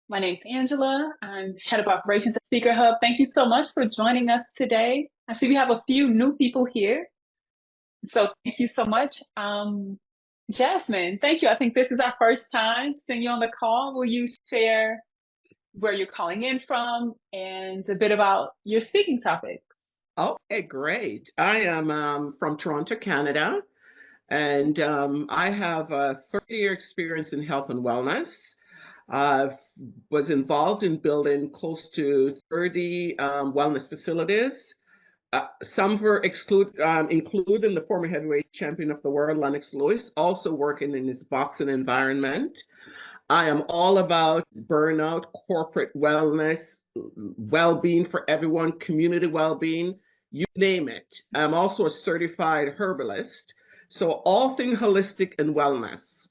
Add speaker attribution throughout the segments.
Speaker 1: My name's Angela. I'm head of operations at SpeakerHub. Thank you so much for joining us today. I see we have a few new people here, so thank you so much. Jasmine, thank you. I think this is our first time seeing you on the call. Will you share where you're calling in from and a bit about your speaking topics?
Speaker 2: Okay, great. I am from Toronto, Canada, and I have a 30-year experience in health and wellness. I was involved in building close to 30 wellness facilities. Some were including the former heavyweight champion of the world, Lennox Lewis, also working in his boxing environment. I am all about burnout, corporate wellness, well-being for everyone, community well-being, you name it. I'm also a certified herbalist. So all things holistic and wellness.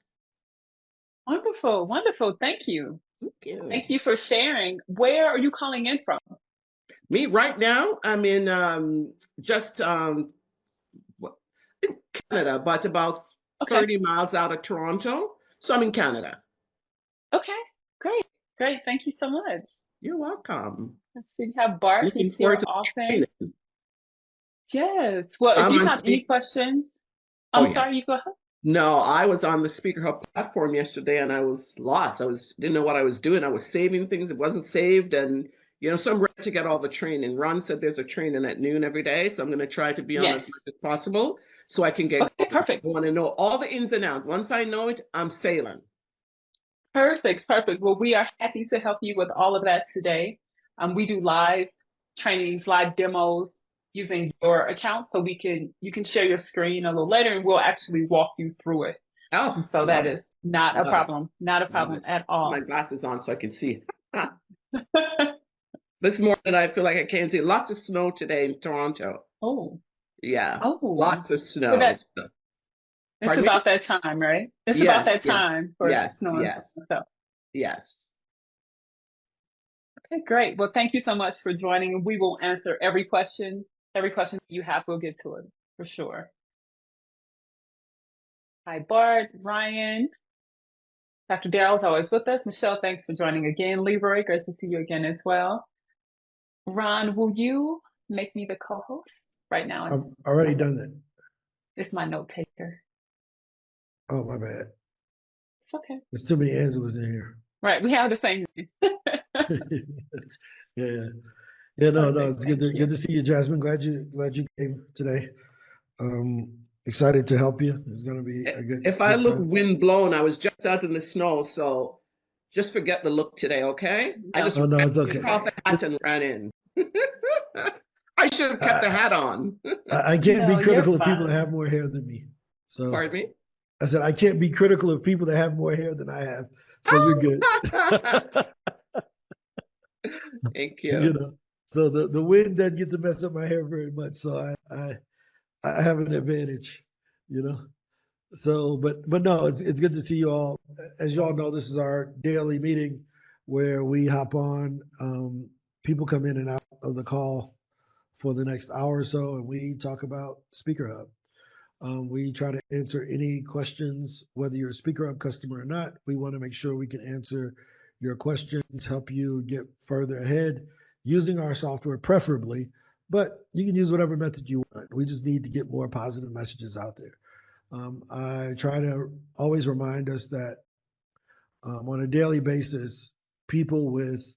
Speaker 1: Wonderful, wonderful. Thank you.
Speaker 2: Thank you.
Speaker 1: Thank you for sharing. Where are you calling in from?
Speaker 2: Me right now, I'm in just in Canada, but about
Speaker 1: Okay.
Speaker 2: 30 miles out of Toronto. So I'm in Canada.
Speaker 1: Okay. Great. Great. Thank you so much.
Speaker 2: You're welcome.
Speaker 1: Let's see. We have Bart.
Speaker 2: Looking
Speaker 1: He's here
Speaker 2: forward to the
Speaker 1: often.
Speaker 2: training.
Speaker 1: Yes. Well, if
Speaker 2: I'm
Speaker 1: you
Speaker 2: on
Speaker 1: have any
Speaker 2: speak.
Speaker 1: questions,
Speaker 2: Oh
Speaker 1: I'm
Speaker 2: yeah.
Speaker 1: sorry, you go ahead.
Speaker 2: No, I was on the SpeakerHub platform yesterday and I was lost. Didn't know what I was doing. I was saving things. It wasn't saved. And, so I'm ready to get all the training. Ron said there's a training at noon every day. So I'm going to try to be on as
Speaker 1: Yes.
Speaker 2: much as possible so I can get
Speaker 1: Okay,
Speaker 2: going. I
Speaker 1: perfect.
Speaker 2: want to know all the ins and outs. Once I know it, I'm sailing.
Speaker 1: Perfect. Perfect. Well, we are happy to help you with all of that today. We do live trainings, live demos using your account so you can share your screen a little later and we'll actually walk you through it.
Speaker 2: Oh,
Speaker 1: And so that
Speaker 2: love it.
Speaker 1: is not a
Speaker 2: Love it.
Speaker 1: problem, not a
Speaker 2: Love
Speaker 1: problem
Speaker 2: it.
Speaker 1: at
Speaker 2: Put my
Speaker 1: all.
Speaker 2: glasses on so I can see. This morning I feel like I can't see. Lots of snow today in Toronto.
Speaker 1: Oh,
Speaker 2: Yeah,
Speaker 1: oh,
Speaker 2: lots of
Speaker 1: so
Speaker 2: snow.
Speaker 1: that it's
Speaker 2: Pardon me?
Speaker 1: about that time, right? It's about
Speaker 2: Yes,
Speaker 1: that
Speaker 2: yes,
Speaker 1: time for
Speaker 2: yes,
Speaker 1: snow and
Speaker 2: yes,
Speaker 1: stuff.
Speaker 2: yes.
Speaker 1: Okay, great. Well, thank you so much for joining. We will answer every question. Every question you have, we'll get to it for sure. Hi, Bart, Ryan, Dr. Darrell's always with us. Michelle, thanks for joining again. Leroy, great to see you again as well. Ron, will you make me the co-host? Right now,
Speaker 3: I've already done that.
Speaker 1: it's my note taker.
Speaker 3: Oh, my bad.
Speaker 1: It's okay.
Speaker 3: There's too many Angelas in here.
Speaker 1: Right, we have the same name.
Speaker 3: Yeah. Yeah, no,
Speaker 1: Perfect.
Speaker 3: it's
Speaker 1: Thank
Speaker 3: good
Speaker 1: you.
Speaker 3: to see you, Jasmine. Glad you came today. Excited to help you. It's gonna be a
Speaker 2: If I
Speaker 3: good
Speaker 2: look
Speaker 3: time.
Speaker 2: wind blown, I was just out in the snow, so just forget the look today, okay? I
Speaker 1: No,
Speaker 2: just
Speaker 3: Oh no, it's
Speaker 1: you're
Speaker 3: okay.
Speaker 2: took off the
Speaker 1: fine.
Speaker 2: hat and ran in. I should have kept the
Speaker 3: I,
Speaker 2: hat on.
Speaker 3: I can't be
Speaker 1: No, you're
Speaker 3: critical of people that
Speaker 1: fine.
Speaker 3: have more hair than me. So
Speaker 2: Pardon me?
Speaker 3: I said I can't be critical of people that have more hair than I have. So you're good.
Speaker 2: Thank
Speaker 3: You
Speaker 2: you.
Speaker 3: know. So the wind doesn't get to mess up my hair very much. So I have an advantage, you know. So, but no, it's good to see you all. As you all know, this is our daily meeting where we hop on. People come in and out of the call for the next hour or so, and we talk about SpeakerHub. We try to answer any questions, whether you're a SpeakerHub customer or not. We want to make sure we can answer your questions, help you get further ahead using our software, preferably. But you can use whatever method you want. We just need to get more positive messages out there. I try to always remind us that on a daily basis, people with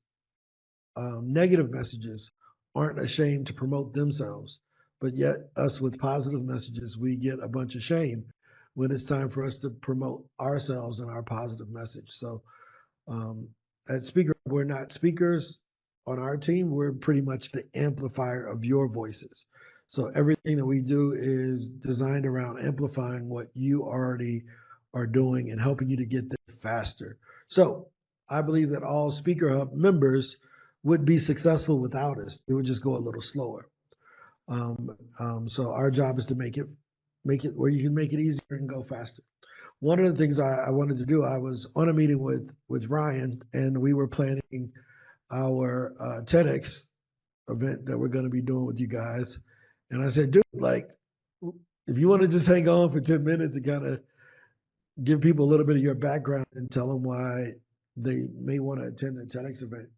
Speaker 3: negative messages aren't ashamed to promote themselves, but yet us with positive messages, we get a bunch of shame when it's time for us to promote ourselves and our positive message. So um, at Speaker, we're not speakers on our team. We're pretty much the amplifier of your voices. So everything that we do is designed around amplifying what you already are doing and helping you to get there faster. So I believe that all Speaker Hub members would be successful without us. It would just go a little slower. So our job is to make it where you can make it easier and go faster. One of the things I wanted to do, I was on a meeting with Ryan, and we were planning our TEDx event that we're going to be doing with you guys. And I said, dude, like, if you want to just hang on for 10 minutes and kind of give people a little bit of your background and tell them why they may want to attend the TEDx event.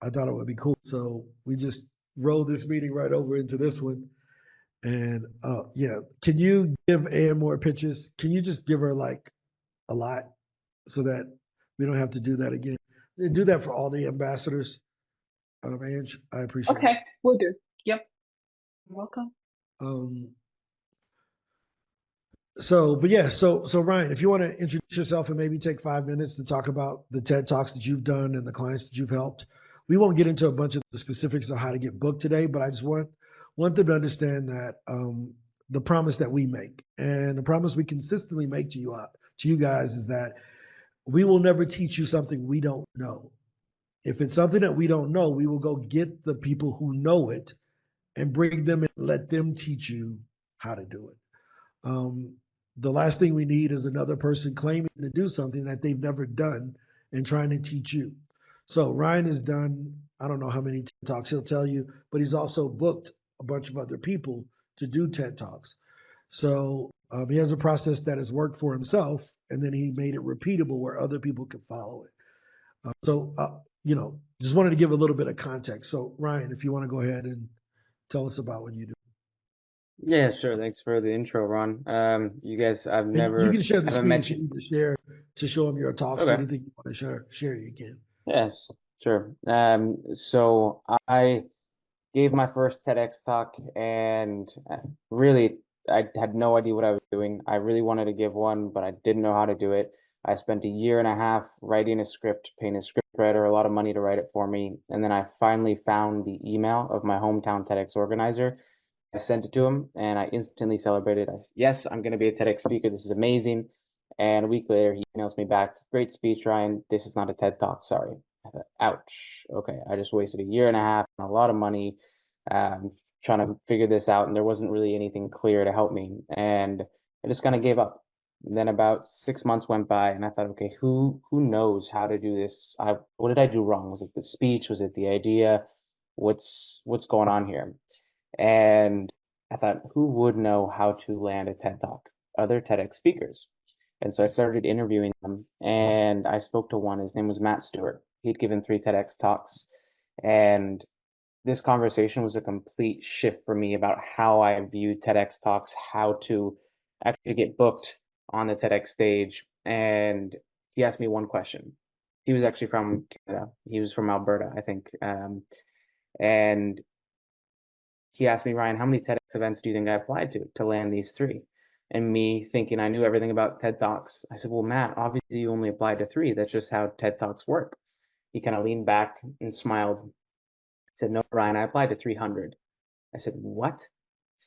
Speaker 3: I thought it would be cool. So we just rolled this meeting right over into this one. And yeah, can you give Ann more pitches? Can you just give her like a lot so that we don't have to do that again? Do that for all the ambassadors. Ange, I appreciate
Speaker 1: Okay, we'll do. Yep. You're welcome.
Speaker 3: it. But yeah, so Ryan, if you want to introduce yourself and maybe take 5 minutes to talk about the TED Talks that you've done and the clients that you've helped. We won't get into a bunch of the specifics of how to get booked today, but I just want them to understand that the promise that we make and the promise we consistently make to you guys is that we will never teach you something we don't know. If it's something that we don't know, we will go get the people who know it and bring them and let them teach you how to do it. The last thing we need is another person claiming to do something that they've never done and trying to teach you. So Ryan has done, I don't know how many TED Talks he'll tell you, but he's also booked a bunch of other people to do TED Talks. So he has a process that has worked for himself, and then he made it repeatable where other people can follow it. Just wanted to give a little bit of context. So Ryan, if you want to go ahead and tell us about what you do.
Speaker 4: Yeah, sure. Thanks for the intro, Ron. You guys, I've
Speaker 3: And
Speaker 4: never,
Speaker 3: you can share the
Speaker 4: haven't
Speaker 3: screen
Speaker 4: met
Speaker 3: if you
Speaker 4: you.
Speaker 3: need to share to show them your talks.
Speaker 4: Okay.
Speaker 3: Anything you want to share, you can.
Speaker 4: Yes, sure. So I gave my first TEDx talk, and really, I had no idea what I was doing. I really wanted to give one, but I didn't know how to do it. I spent a year and a half writing a script, paying a script writer a lot of money to write it for me, and then I finally found the email of my hometown TEDx organizer. I sent it to him and I instantly celebrated. Yes, I'm going to be a TEDx speaker. This is amazing. And a week later, he emails me back, great speech, Ryan. This is not a TED Talk. Sorry. I thought, ouch. Okay. I just wasted a year and a half and a lot of money trying to figure this out. And there wasn't really anything clear to help me. And I just kind of gave up. And then about 6 months went by and I thought, okay, who knows how to do this? What did I do wrong? Was it the speech? Was it the idea? What's going on here? And I thought, who would know how to land a TED Talk? Other TEDx speakers. And so I started interviewing them, and I spoke to one. His name was Matt Stewart. He'd given 3 TEDx talks, and this conversation was a complete shift for me about how I viewed TEDx talks, how to actually get booked on the TEDx stage. And he asked me one question. He was actually from Canada. He was from Alberta, I think. And he asked me, Ryan, how many TEDx events do you think I applied to land these 3? And me thinking I knew everything about TED Talks, I said, well, Matt, obviously you only applied to 3. That's just how TED Talks work. He kind of leaned back and smiled. He said, no, Ryan, I applied to 300. I said, what?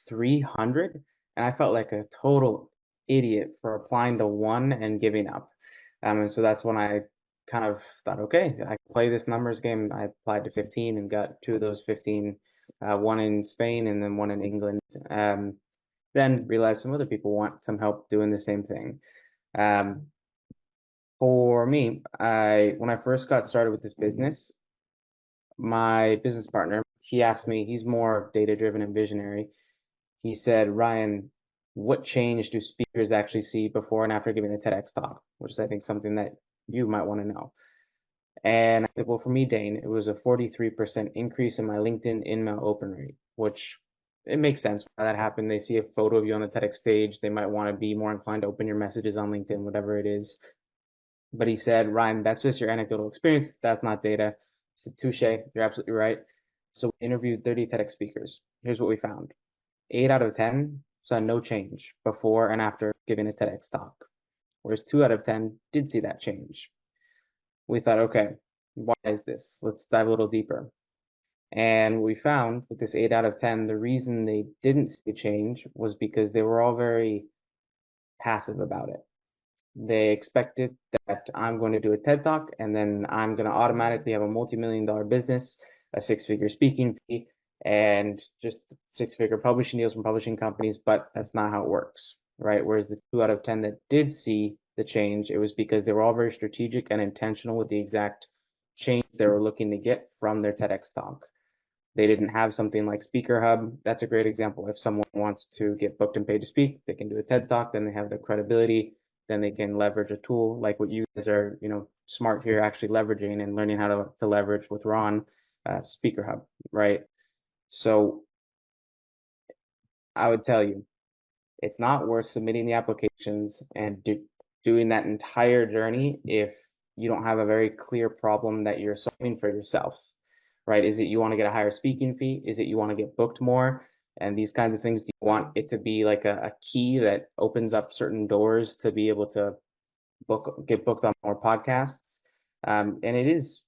Speaker 4: 300? And I felt like a total idiot for applying to 1 and giving up. And so that's when I kind of thought, okay, I can play this numbers game. I applied to 15 and got 2 of those 15. One in Spain and then one in England. Then realized some other people want some help doing the same thing. For me, when I first got started with this business, my business partner, he asked me, he's more data-driven and visionary. He said, Ryan, what change do speakers actually see before and after giving a TEDx talk? Which is, I think, something that you might want to know. And I said, well, for me, Dane, it was a 43% increase in my LinkedIn email open rate, which it makes sense why that happened. They see a photo of you on the TEDx stage. They might want to be more inclined to open your messages on LinkedIn, whatever it is. But he said, Ryan, that's just your anecdotal experience. That's not data. I said, touche, you're absolutely right. So we interviewed 30 TEDx speakers. Here's what we found. 8 out of 10 saw no change before and after giving a TEDx talk, whereas 2 out of 10 did see that change. We thought, okay, why is this? Let's dive a little deeper. And what we found with this 8 out of 10, the reason they didn't see a change was because they were all very passive about it. They expected that I'm going to do a TED Talk and then I'm going to automatically have a multi-million-dollar business, a 6-figure speaking fee, and just 6-figure publishing deals from publishing companies, but that's not how it works, right? Whereas the 2 out of 10 that did see the change, it was because they were all very strategic and intentional with the exact change they were looking to get from their TEDx talk. They didn't have something like SpeakerHub. That's a great example. If someone wants to get booked and paid to speak, they can do a TED Talk, then they have the credibility, then they can leverage a tool like what you guys are, smart here, actually leveraging and learning how to leverage with Ron, SpeakerHub, right? So I would tell you, it's not worth submitting the applications and doing that entire journey if you don't have a very clear problem that you're solving for yourself, right? Is it you want to get a higher speaking fee? Is it you want to get booked more? And these kinds of things, do you want it to be like a key that opens up certain doors to be able to get booked on more podcasts? And it is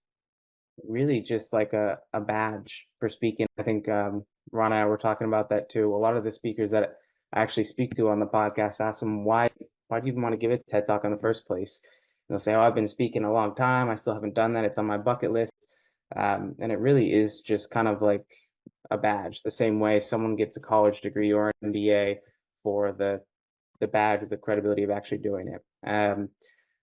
Speaker 4: really just like a badge for speaking. I think Ron and I were talking about that too. A lot of the speakers that I actually speak to on the podcast ask them, why do you even want to give a TED Talk in the first place? And they'll say, oh, I've been speaking a long time. I still haven't done that. It's on my bucket list. And it really is just kind of like a badge, the same way someone gets a college degree or an MBA for the badge of the credibility of actually doing it.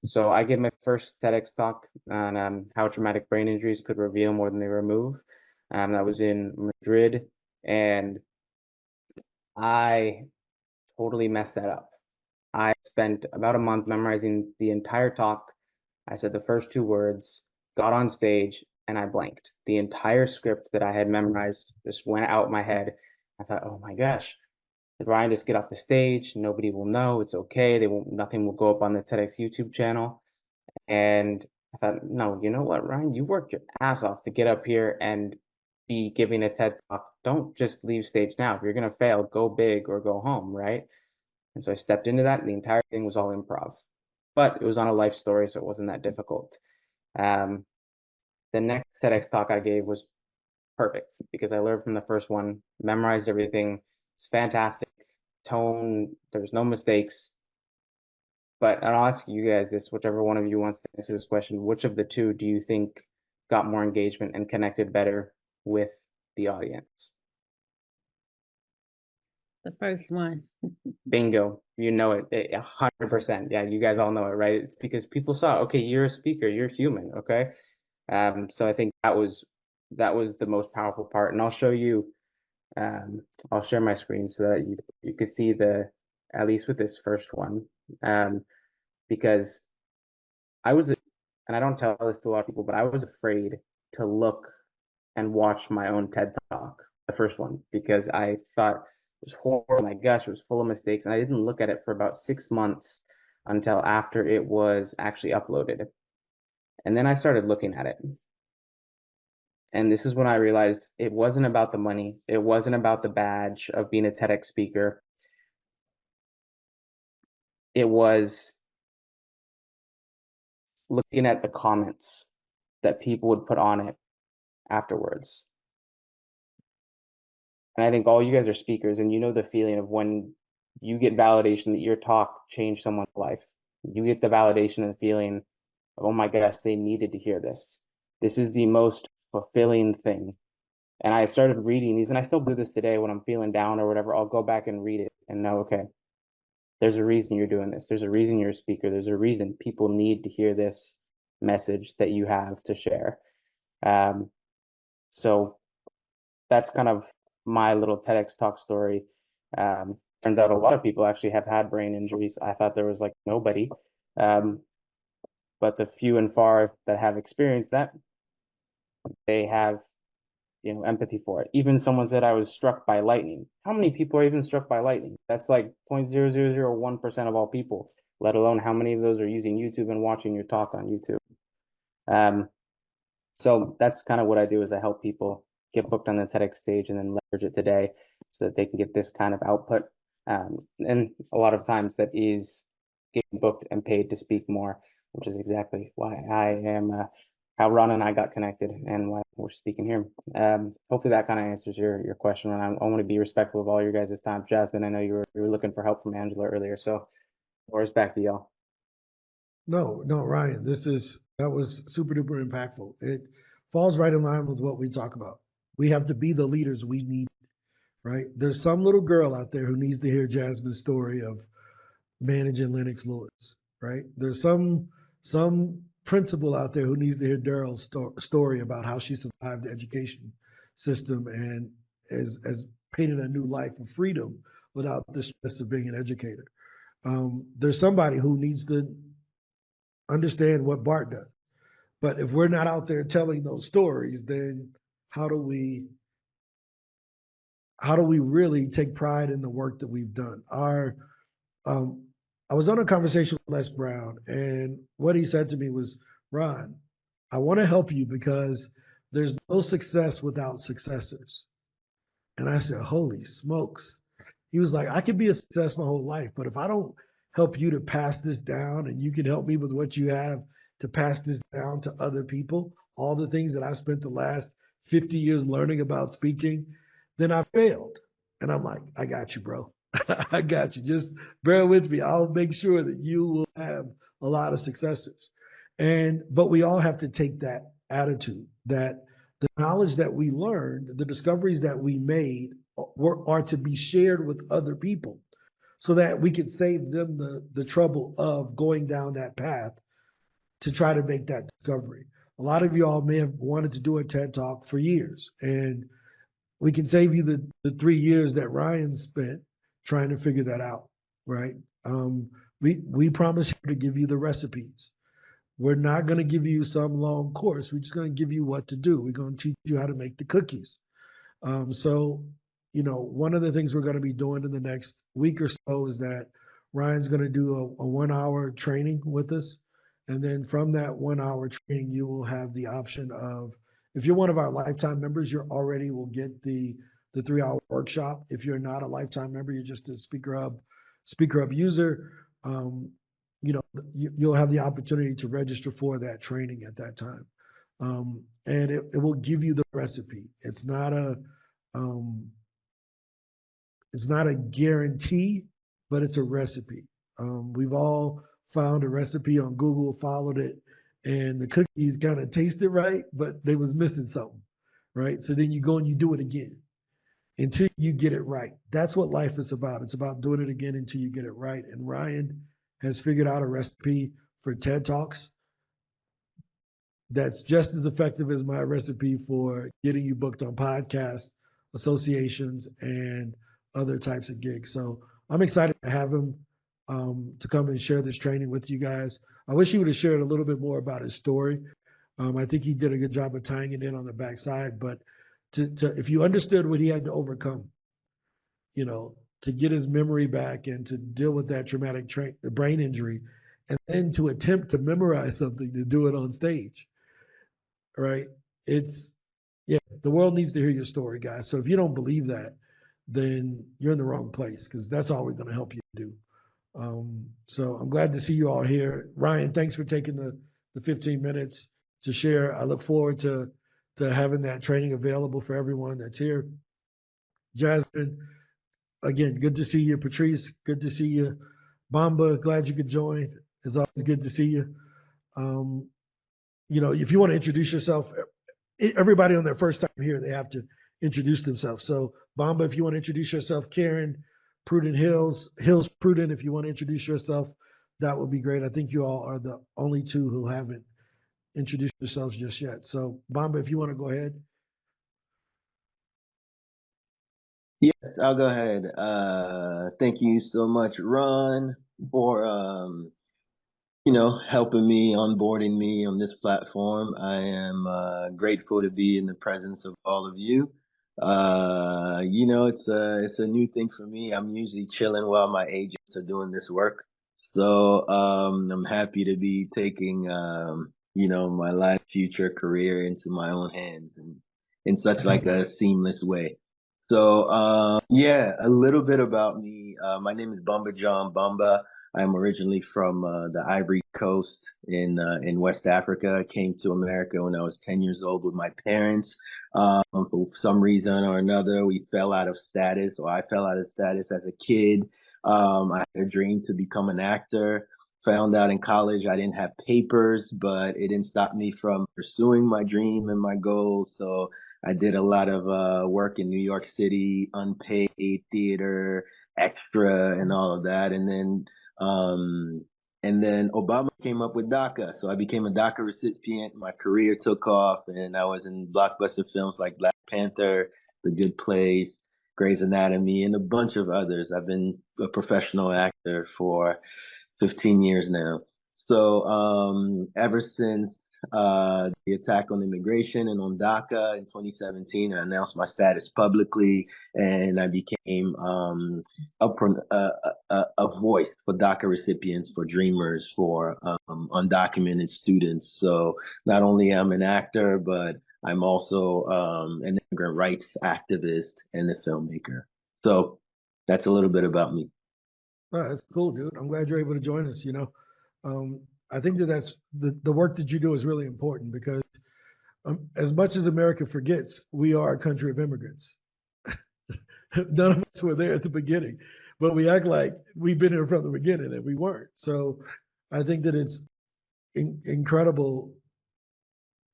Speaker 4: So I gave my first TEDx talk on how traumatic brain injuries could reveal more than they remove. That was in Madrid, and I totally messed that up. I spent about a month memorizing the entire talk. I said the first two words, got on stage, and I blanked. The entire script that I had memorized just went out my head. I thought, oh my gosh, did Ryan just get off the stage? Nobody will know. It's okay. Nothing will go up on the TEDx YouTube channel. And I thought, no, you know what, Ryan? You worked your ass off to get up here and be giving a TED Talk. Don't just leave stage now. If you're going to fail, go big or go home, right? And so I stepped into that, and the entire thing was all improv. But it was on a life story, so it wasn't that difficult. The next TEDx talk I gave was perfect because I learned from the first one, memorized everything. It's fantastic. Tone, there was no mistakes. But I'll ask you guys this, whichever one of you wants to answer this question, which of the two do you think got more engagement and connected better with the audience?
Speaker 5: The first one.
Speaker 4: Bingo. You know it, 100%. Yeah, you guys all know it, right? It's because people saw, okay, you're a speaker, you're human, okay? So I think that was the most powerful part. And I'll show you, I'll share my screen so that you could see at least with this first one. Because I was, and I don't tell this to a lot of people, but I was afraid to look and watch my own TED Talk, the first one, because I thought it was horrible. Oh my gosh, it was full of mistakes. And I didn't look at it for about 6 months until after it was actually uploaded. And then I started looking at it. And this is when I realized it wasn't about the money. It wasn't about the badge of being a TEDx speaker. It was looking at the comments that people would put on it afterwards. And I think all you guys are speakers, and you know the feeling of when you get validation that your talk changed someone's life. You get the validation and the feeling of, oh my gosh, they needed to hear this. This is the most fulfilling thing. And I started reading these, and I still do this today when I'm feeling down or whatever. I'll go back and read it and know, okay, there's a reason you're doing this. There's a reason you're a speaker. There's a reason people need to hear this message that you have to share. So that's kind of my little TEDx talk story. Turns out a lot of people actually have had brain injuries. I thought there was like nobody. But the few and far that have experienced that, they have, empathy for it. Even someone said I was struck by lightning. How many people are even struck by lightning? That's like 0.0001% of all people, let alone how many of those are using YouTube and watching your talk on YouTube. So that's kind of what I do is I help people get booked on the TEDx stage and then leverage it today so that they can get this kind of output. And a lot of times that is getting booked and paid to speak more, which is exactly why I am, how Ron and I got connected and why we're speaking here. Hopefully that kind of answers your question. And I want to be respectful of all your guys' time. Jasmine, I know you were looking for help from Angela earlier, so floor back to y'all.
Speaker 3: No, Ryan, that was super duper impactful. It falls right in line with what we talk about. We have to be the leaders we need, right? There's some little girl out there who needs to hear Jasmine's story of managing Lennox Lewis, right? There's some principal out there who needs to hear Daryl's story about how she survived the education system and has painted a new life of freedom without the stress of being an educator. There's somebody who needs to understand what Bart does. But if we're not out there telling those stories, then how do we really take pride in the work that we've done? I was on a conversation with Les Brown, and what he said to me was, Ron, I want to help you because there's no success without successors. And I said, holy smokes. He was like, I could be a success my whole life, but if I don't help you to pass this down and you can help me with what you have to pass this down to other people, all the things that I've spent the last 50 years learning about speaking, then I failed. And I'm like, I got you, bro. I got you. Just bear with me. I'll make sure that you will have a lot of successors. But we all have to take that attitude that the knowledge that we learned, the discoveries that we made are to be shared with other people so that we can save them the trouble of going down that path to try to make that discovery. A lot of y'all may have wanted to do a TED Talk for years, and we can save you the 3 years that Ryan spent trying to figure that out, right? We promise here to give you the recipes. We're not going to give you some long course. We're just going to give you what to do. We're going to teach you how to make the cookies. So, one of the things we're going to be doing in the next week or so is that Ryan's going to do a 1 hour training with us. And then from that 1 hour training, you will have the option of, if you're one of our lifetime members, you already will get the 3 hour workshop. If you're not a lifetime member, you're just a SpeakerHub user, you'll have the opportunity to register for that training at that time. And it will give you the recipe. It's not a guarantee, but it's a recipe. We've all found a recipe on Google, followed it, and the cookies kind of tasted right, but they was missing something, right? So then you go and you do it again until you get it right. That's what life is about. It's about doing it again until you get it right. And Ryan has figured out a recipe for TED Talks that's just as effective as my recipe for getting you booked on podcasts, associations, and other types of gigs. So I'm excited to have him to come and share this training with you guys. I wish he would have shared a little bit more about his story. I think he did a good job of tying it in on the backside, but if you understood what he had to overcome, to get his memory back and to deal with that traumatic brain injury, and then to attempt to memorize something to do it on stage, right? The world needs to hear your story, guys. So if you don't believe that, then you're in the wrong place, because that's all we're going to help you do. So I'm glad to see you all here. Ryan, thanks for taking the 15 minutes to share. I look forward to having that training available for everyone that's here. Jasmine, again, good to see you. Patrice, good to see you. Bamba, glad you could join. It's always good to see you. If you want to introduce yourself, everybody on their first time here, they have to introduce themselves. So Bamba, if you want to introduce yourself, Karen, Prudent Hills Prudent, if you want to introduce yourself, that would be great. I think you all are the only two who haven't introduced yourselves just yet. So Bamba, if you want to go ahead.
Speaker 5: Yes, I'll go ahead. Thank you so much, Ron, for helping me, onboarding me on this platform. I am grateful to be in the presence of all of you. It's a new thing for me. I'm usually chilling while my agents are doing this work. So I'm happy to be taking my life, future, career into my own hands and in such like a seamless way. So a little bit about me. My name is Bamba John Bamba. I'm originally from the Ivory Coast in West Africa. I came to America when I was 10 years old with my parents. For some reason or another, we fell out of status, or I fell out of status as a kid. I had a dream to become an actor. Found out in college I didn't have papers, but it didn't stop me from pursuing my dream and my goals. So I did a lot of work in New York City, unpaid theater, extra, and all of that. And then Obama came up with DACA. So I became a DACA recipient. My career took off, and I was in blockbuster films like Black Panther, The Good Place, Grey's Anatomy, and a bunch of others. I've been a professional actor for 15 years now. So ever since the attack on immigration and on DACA in 2017, I announced my status publicly, and I became a voice for DACA recipients, for dreamers, for undocumented students. So not only am I an actor, but I'm also an immigrant rights activist and a filmmaker. So that's a little bit about me.
Speaker 3: Oh, that's cool, dude. I'm glad you're able to join us. I think that's the work that you do is really important because as much as America forgets, we are a country of immigrants. None of us were there at the beginning, but we act like we've been here from the beginning and we weren't. So I think that it's incredible.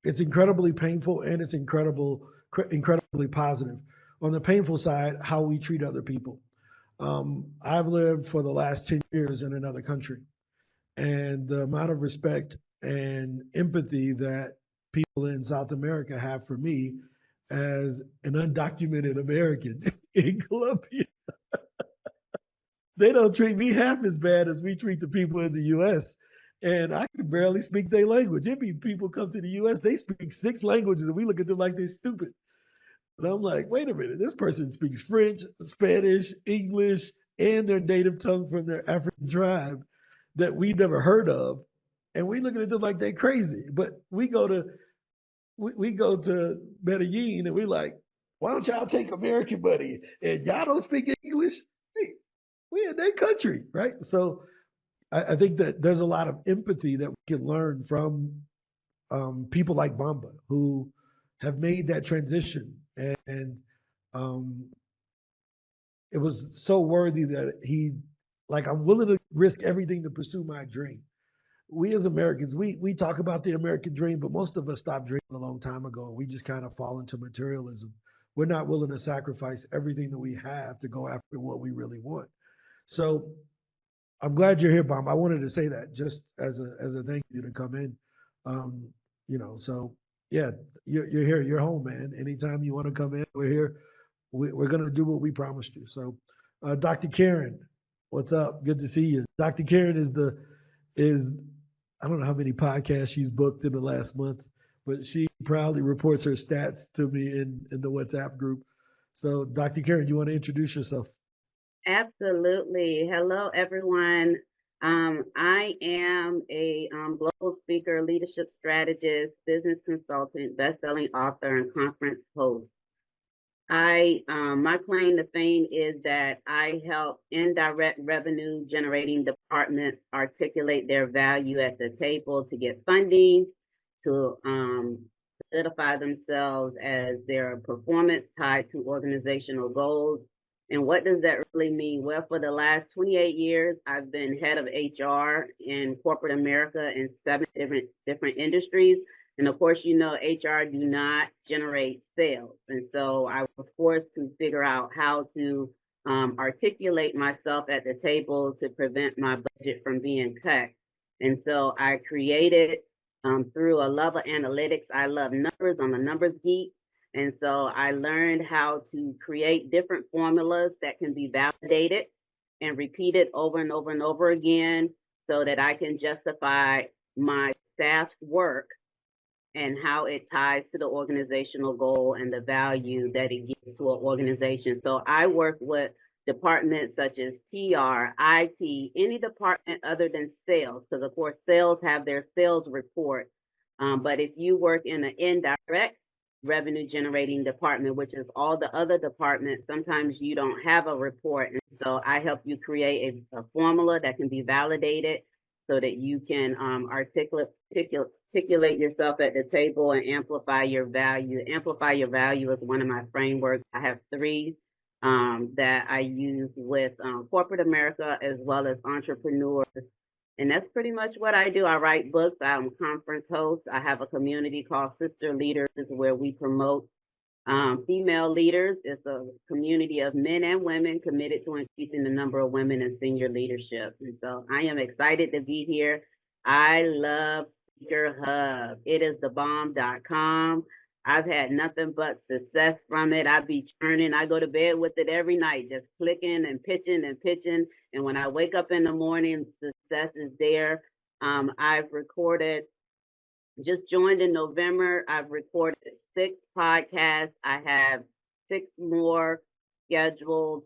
Speaker 3: It's incredibly painful and it's incredibly positive. On the painful side, how we treat other people. I've lived for the last 10 years in another country, and the amount of respect and empathy that people in South America have for me as an undocumented American in Colombia, they don't treat me half as bad as we treat the people in the U.S. And I can barely speak their language. It be people come to the U.S., they speak 6 languages, and we look at them like they're stupid. And I'm like, wait a minute, this person speaks French, Spanish, English, and their native tongue from their African tribe that we never heard of. And we looking at them like they're crazy. But we go to Medellin and we like, why don't y'all take American money? And y'all don't speak English? Hey, we in their country, right? So I think that there's a lot of empathy that we can learn from people like Bamba who have made that transition. And it was so worthy that I'm willing to risk everything to pursue my dream. We as Americans, we talk about the American dream, but most of us stopped dreaming a long time ago. And we just kind of fall into materialism. We're not willing to sacrifice everything that we have to go after what we really want. So I'm glad you're here, Bamba. I wanted to say that just as a thank you to come in. So yeah, you're here. You're home, man. Anytime you want to come in, we're here. We're going to do what we promised you. So, Dr. Karen, what's up? Good to see you. Dr. Karen is I don't know how many podcasts she's booked in the last month, but she proudly reports her stats to me in the WhatsApp group. So, Dr. Karen, you want to introduce yourself?
Speaker 6: Absolutely. Hello, everyone. I am a global speaker, leadership strategist, business consultant, best-selling author, and conference host. My claim to fame is that I help indirect revenue generating departments articulate their value at the table to get funding, to solidify themselves as their performance tied to organizational goals. And what does that really mean? Well, for the last 28 years, I've been head of HR in corporate America in 7 different industries. And of course, HR do not generate sales. And so I was forced to figure out how to articulate myself at the table to prevent my budget from being cut. And so I created through a love of analytics. I love numbers. I'm a numbers geek. And so I learned how to create different formulas that can be validated and repeated over and over and over again so that I can justify my staff's work and how it ties to the organizational goal and the value that it gives to an organization. So I work with departments such as PR, IT, any department other than sales, because of course sales have their sales report. But if you work in an indirect revenue generating department, which is all the other departments, sometimes you don't have a report. And so I help you create a formula that can be validated so that you can articulate yourself at the table and amplify your value. Amplify your value is one of my frameworks. I have 3 that I use with corporate America as well as entrepreneurs. And that's pretty much what I do. I write books. I'm a conference host. I have a community called Sister Leaders where we promote female leaders. It's a community of men and women committed to increasing the number of women in senior leadership. And so I am excited to be here. I love SpeakerHub. It is thebomb.com. I've had nothing but success from it. I be churning. I go to bed with it every night, just clicking and pitching and pitching. And when I wake up in the morning, success is there. I've recorded, just joined in November. I've recorded 6 podcasts. I have 6 more scheduled.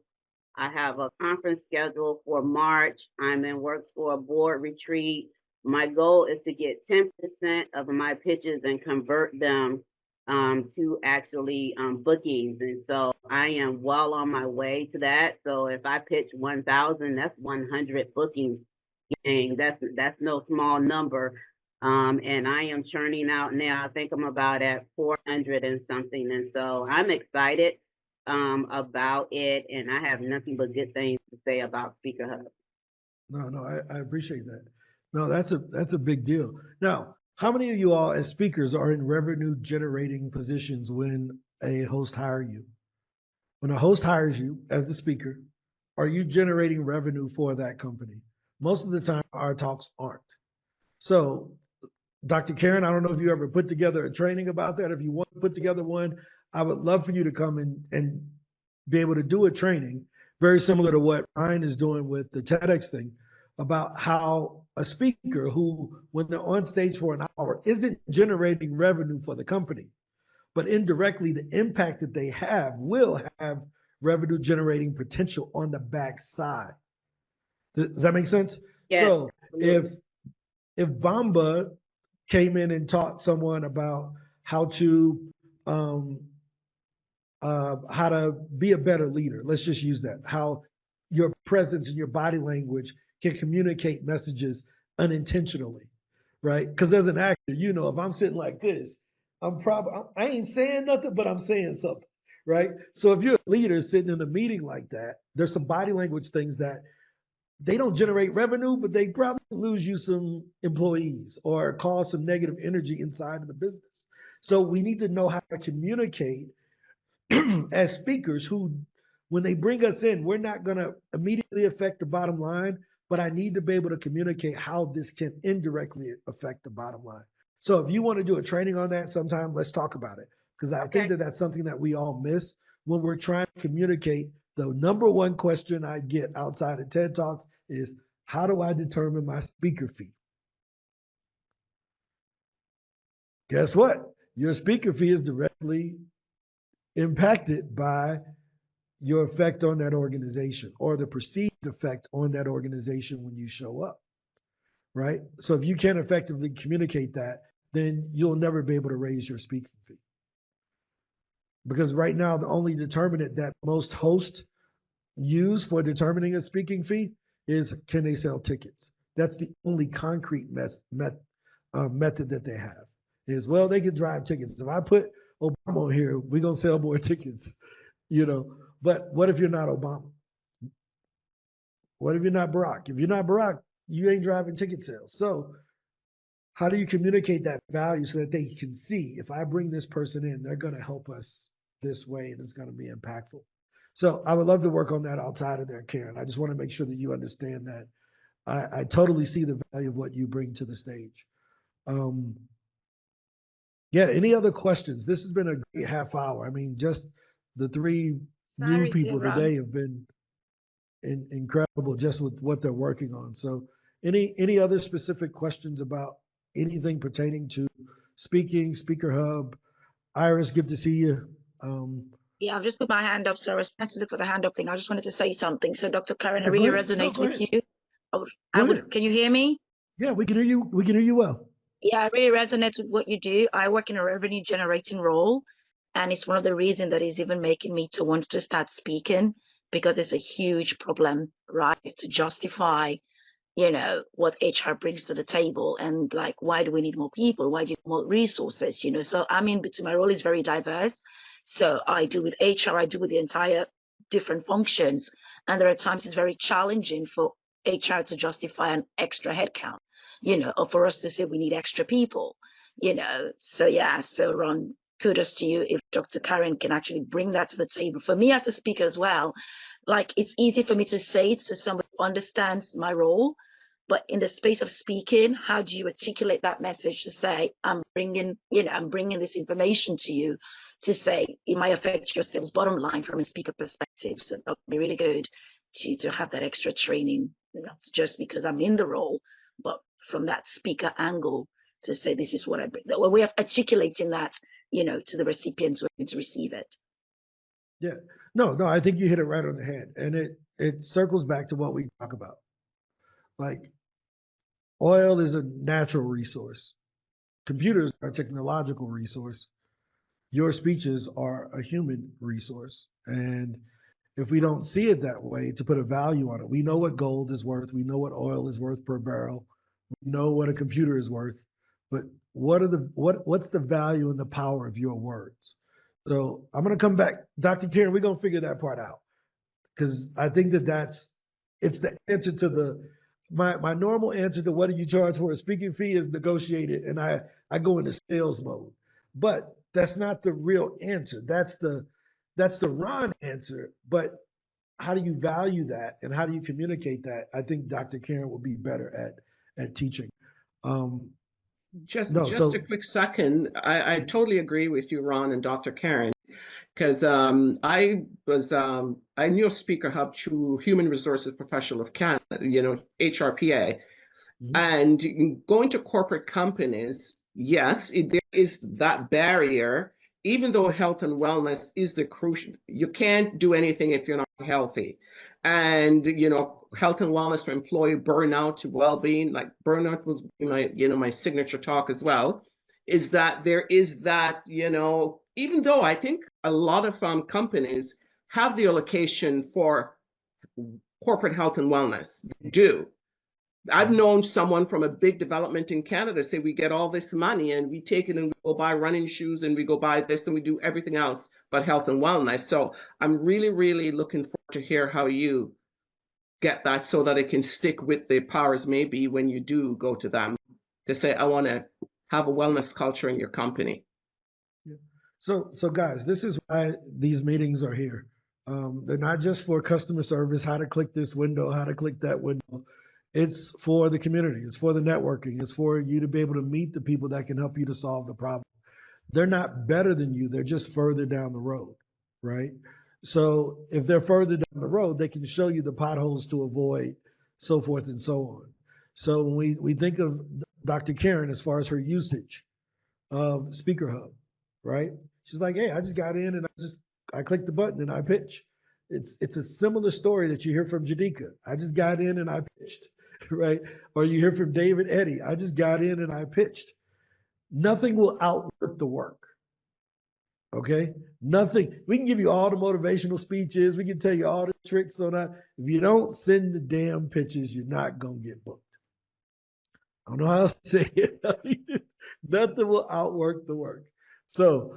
Speaker 6: I have a conference scheduled for March. I'm in works for a board retreat. My goal is to get 10% of my pitches and convert them to actually bookings. And so I am well on my way to that. So if I pitch 1,000, that's 100 bookings. And that's no small number. And I am churning out now. I think I'm about at 400 and something. And so I'm excited about it, and I have nothing but good things to say about SpeakerHub.
Speaker 3: No, I appreciate that. No, that's a big deal. Now, how many of you all as speakers are in revenue generating positions when a host hires you? When a host hires you as the speaker, are you generating revenue for that company? Most of the time, our talks aren't. So, Dr. Karen, I don't know if you ever put together a training about that. If you want to put together one, I would love for you to come and be able to do a training very similar to what Ryan is doing with the TEDx thing about how a speaker who, when they're on stage for an hour, isn't generating revenue for the company, but indirectly the impact that they have will have revenue generating potential on the backside. Does that make sense?
Speaker 6: Yes.
Speaker 3: So if Bamba came in and taught someone about how to be a better leader, let's just use that, how your presence and your body language can communicate messages unintentionally, right? Because as an actor, you know, if I'm sitting like this, I ain't saying nothing, but I'm saying something, right? So if you're a leader sitting in a meeting like that, there's some body language things that they don't generate revenue, but they probably lose you some employees or cause some negative energy inside of the business. So we need to know how to communicate as speakers who, when they bring us in, we're not going to immediately affect the bottom line, but I need to be able to communicate how this can indirectly affect the bottom line. So if you want to do a training on that sometime, let's talk about it. Because I think that that's something that we all miss when we're trying to communicate. The number one question I get outside of TED Talks is, how do I determine my speaker fee? Guess what? Your speaker fee is directly impacted by your effect on that organization or the perceived effect on that organization when you show up, right? So if you can't effectively communicate that, then you'll never be able to raise your speaking fee. Because right now, the only determinant that most hosts use for determining a speaking fee is, can they sell tickets? That's the only concrete method that they have is, well, they can drive tickets. If I put Obama on here, we're going to sell more tickets, you know. But what if you're not Obama? What if you're not Barack? If you're not Barack, you ain't driving ticket sales. So how do you communicate that value so that they can see, if I bring this person in, they're going to help us this way and it's going to be impactful. So I would love to work on that outside of there, Karen. I just want to make sure that you understand that I totally see the value of what you bring to the stage. Yeah, any other questions? This has been a great half hour. I mean, just the 3 new people today have been incredible just with what they're working on. So any other specific questions about anything pertaining to speaking, SpeakerHub? Iris, good to see you.
Speaker 7: Yeah, I've just put my hand up, so I was trying to look for the hand up thing. I just wanted to say something. So Dr. Karen, I really resonate with you. Can you hear me?
Speaker 3: Yeah, we can hear you. We can hear you well.
Speaker 7: Yeah, I really resonate with what you do. I work in a revenue generating role, and it's one of the reasons that is even making me to want to start speaking, because it's a huge problem, right? To justify, you know, what HR brings to the table, and like, why do we need more people? Why do we need more resources? You know, so I mean, my role is very diverse. So I deal with HR, I deal with the entire different functions, and there are times it's very challenging for HR to justify an extra headcount, you know, or for us to say we need extra people, you know. So yeah, so Ron, kudos to you if Dr. Karen can actually bring that to the table. For me as a speaker as well, like, it's easy for me to say it to somebody who understands my role, But in the space of speaking, how do you articulate that message to say, I'm bringing this information to you to say it might affect your sales bottom line from a speaker perspective. So that would be really good to have that extra training, not just because I'm in the role, but from that speaker angle to say, this is what I bring. That way of articulating that, to the recipients who are going to receive it.
Speaker 3: Yeah, no, I think you hit it right on the head. And it circles back to what we talk about. Like, oil is a natural resource. Computers are a technological resource. Your speeches are a human resource. And if we don't see it that way, to put a value on it, we know what gold is worth. We know what oil is worth per barrel. We know what a computer is worth. But what's the value and the power of your words? So I'm going to come back. Dr. Karen, we're going to figure that part out. Because I think it's the answer to my normal answer to what do you charge for a speaking fee is negotiated, and I go into sales mode. But that's not the real answer. That's the Ron answer. But how do you value that, and how do you communicate that? I think Dr. Karen will be better at teaching.
Speaker 2: Just a quick second. I totally agree with you, Ron and Dr. Karen, because I knew SpeakerHub through Human Resources Professional of Canada, HRPA, and going to corporate companies. Yes, there is that barrier. Even though health and wellness is the crucial, you can't do anything if you're not healthy. And, health and wellness for employee burnout to well-being, like burnout was my signature talk as well, is that there is that, even though I think a lot of companies have the allocation for corporate health and wellness, they do. I've known someone from a big development in Canada say, we get all this money and we take it and we go buy running shoes and we go buy this and we do everything else but health and wellness. So I'm really, really looking forward to hear how you get that so that it can stick with the powers maybe when you do go to them to say, I want to have a wellness culture in your company.
Speaker 3: Yeah. So guys, this is why these meetings are here. They're not just for customer service, how to click this window, how to click that window. It's for the community. It's for the networking. It's for you to be able to meet the people that can help you to solve the problem. They're not better than you. They're just further down the road, right? So if they're further down the road, they can show you the potholes to avoid, so forth and so on. So when we think of Dr. Karen as far as her usage of SpeakerHub, right? She's like, hey, I just got in and I clicked the button and I pitch. It's a similar story that you hear from Jadika. I just got in and I pitched, right? Or you hear from David Eddy. I just got in and I pitched. Nothing will outwork the work. Okay? Nothing. We can give you all the motivational speeches. We can tell you all the tricks on that. If you don't send the damn pitches, you're not going to get booked. I don't know how else to say it. Nothing will outwork the work. So,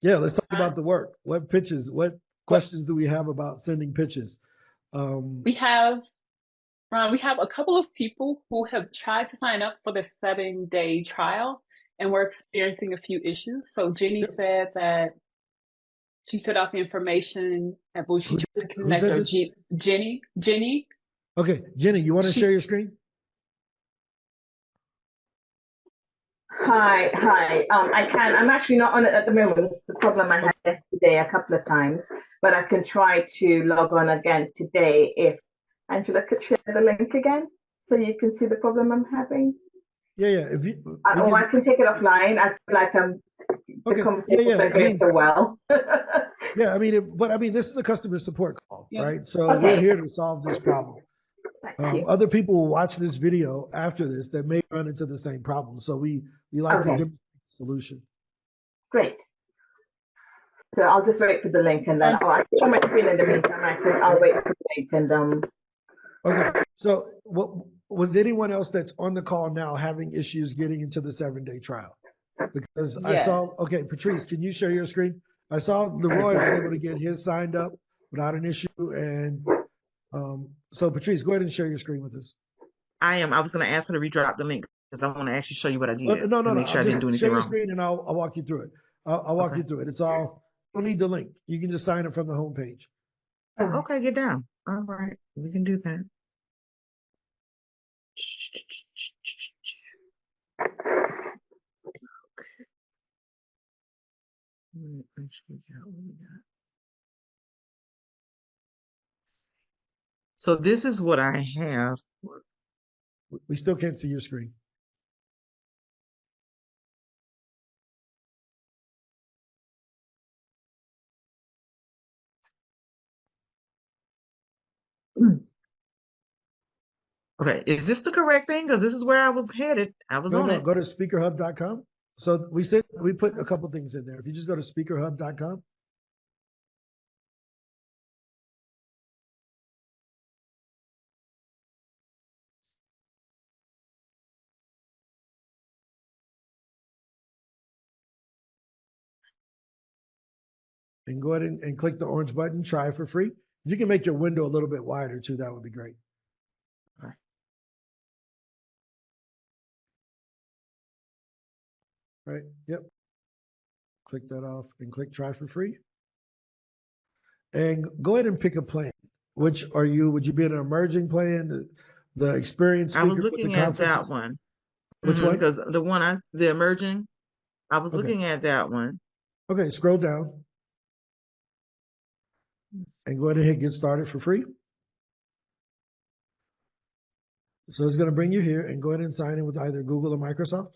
Speaker 3: let's talk about the work. What pitches, what questions do we have about sending pitches?
Speaker 1: We have a couple of people who have tried to sign up for the 7-day trial and we're experiencing a few issues. So Jenny said that she filled out the information at Bushi to connect her. Jenny.
Speaker 3: Okay, Jenny, you want to share your screen?
Speaker 8: Hi. I can. I'm actually not on it at the moment. It's the problem I had yesterday a couple of times, but I can try to log on again today if Angela could share the link again so you can see the problem I'm having.
Speaker 3: Yeah.
Speaker 8: I can take it offline. I feel like the conversation is going so well.
Speaker 3: Yeah, this is a customer support call, right? So we're here to solve this problem. Other people will watch this video after this that may run into the same problem. So we like to demonstrate the solution.
Speaker 8: Great. So I'll just wait for the link and then I can show my screen in the meantime. I'll wait for the link and
Speaker 3: Okay. So was anyone else that's on the call now having issues getting into the 7-day trial? Because I saw, Patrice, can you share your screen? I saw Leroy was able to get his signed up without an issue. And so Patrice, go ahead and share your screen with us.
Speaker 9: I am. I was going to ask her to redrop the link because I want to actually show you what I did.
Speaker 3: No.
Speaker 9: Make sure I didn't do anything
Speaker 3: share your
Speaker 9: wrong.
Speaker 3: screen and I'll walk you through it. I'll walk you through it. It's all, you don't need the link. You can just sign it from the homepage.
Speaker 9: Okay, get down. All right, we can do that. Make sure we got what we got. So this is what I have.
Speaker 3: We still can't see your screen.
Speaker 9: Okay, is this the correct thing? Because this is where I was headed. I was on
Speaker 3: No,
Speaker 9: it.
Speaker 3: go to speakerhub.com. So we put a couple things in there. If you just go to speakerhub.com. And go ahead and click the orange button, try for free. If you can make your window a little bit wider too, that would be great.
Speaker 9: Okay.
Speaker 3: Right, yep. Click that off and click try for free. And go ahead and pick a plan. Which would you be an emerging plan, the experienced
Speaker 9: I
Speaker 3: speaker
Speaker 9: was
Speaker 3: with the
Speaker 9: looking at that
Speaker 3: conferences?
Speaker 9: one.
Speaker 3: Which one?
Speaker 9: Because the emerging, I was
Speaker 3: Okay.
Speaker 9: looking at that one.
Speaker 3: Okay, scroll down and go ahead and hit get started for free. So it's going to bring you here, and go ahead and sign in with either Google or Microsoft.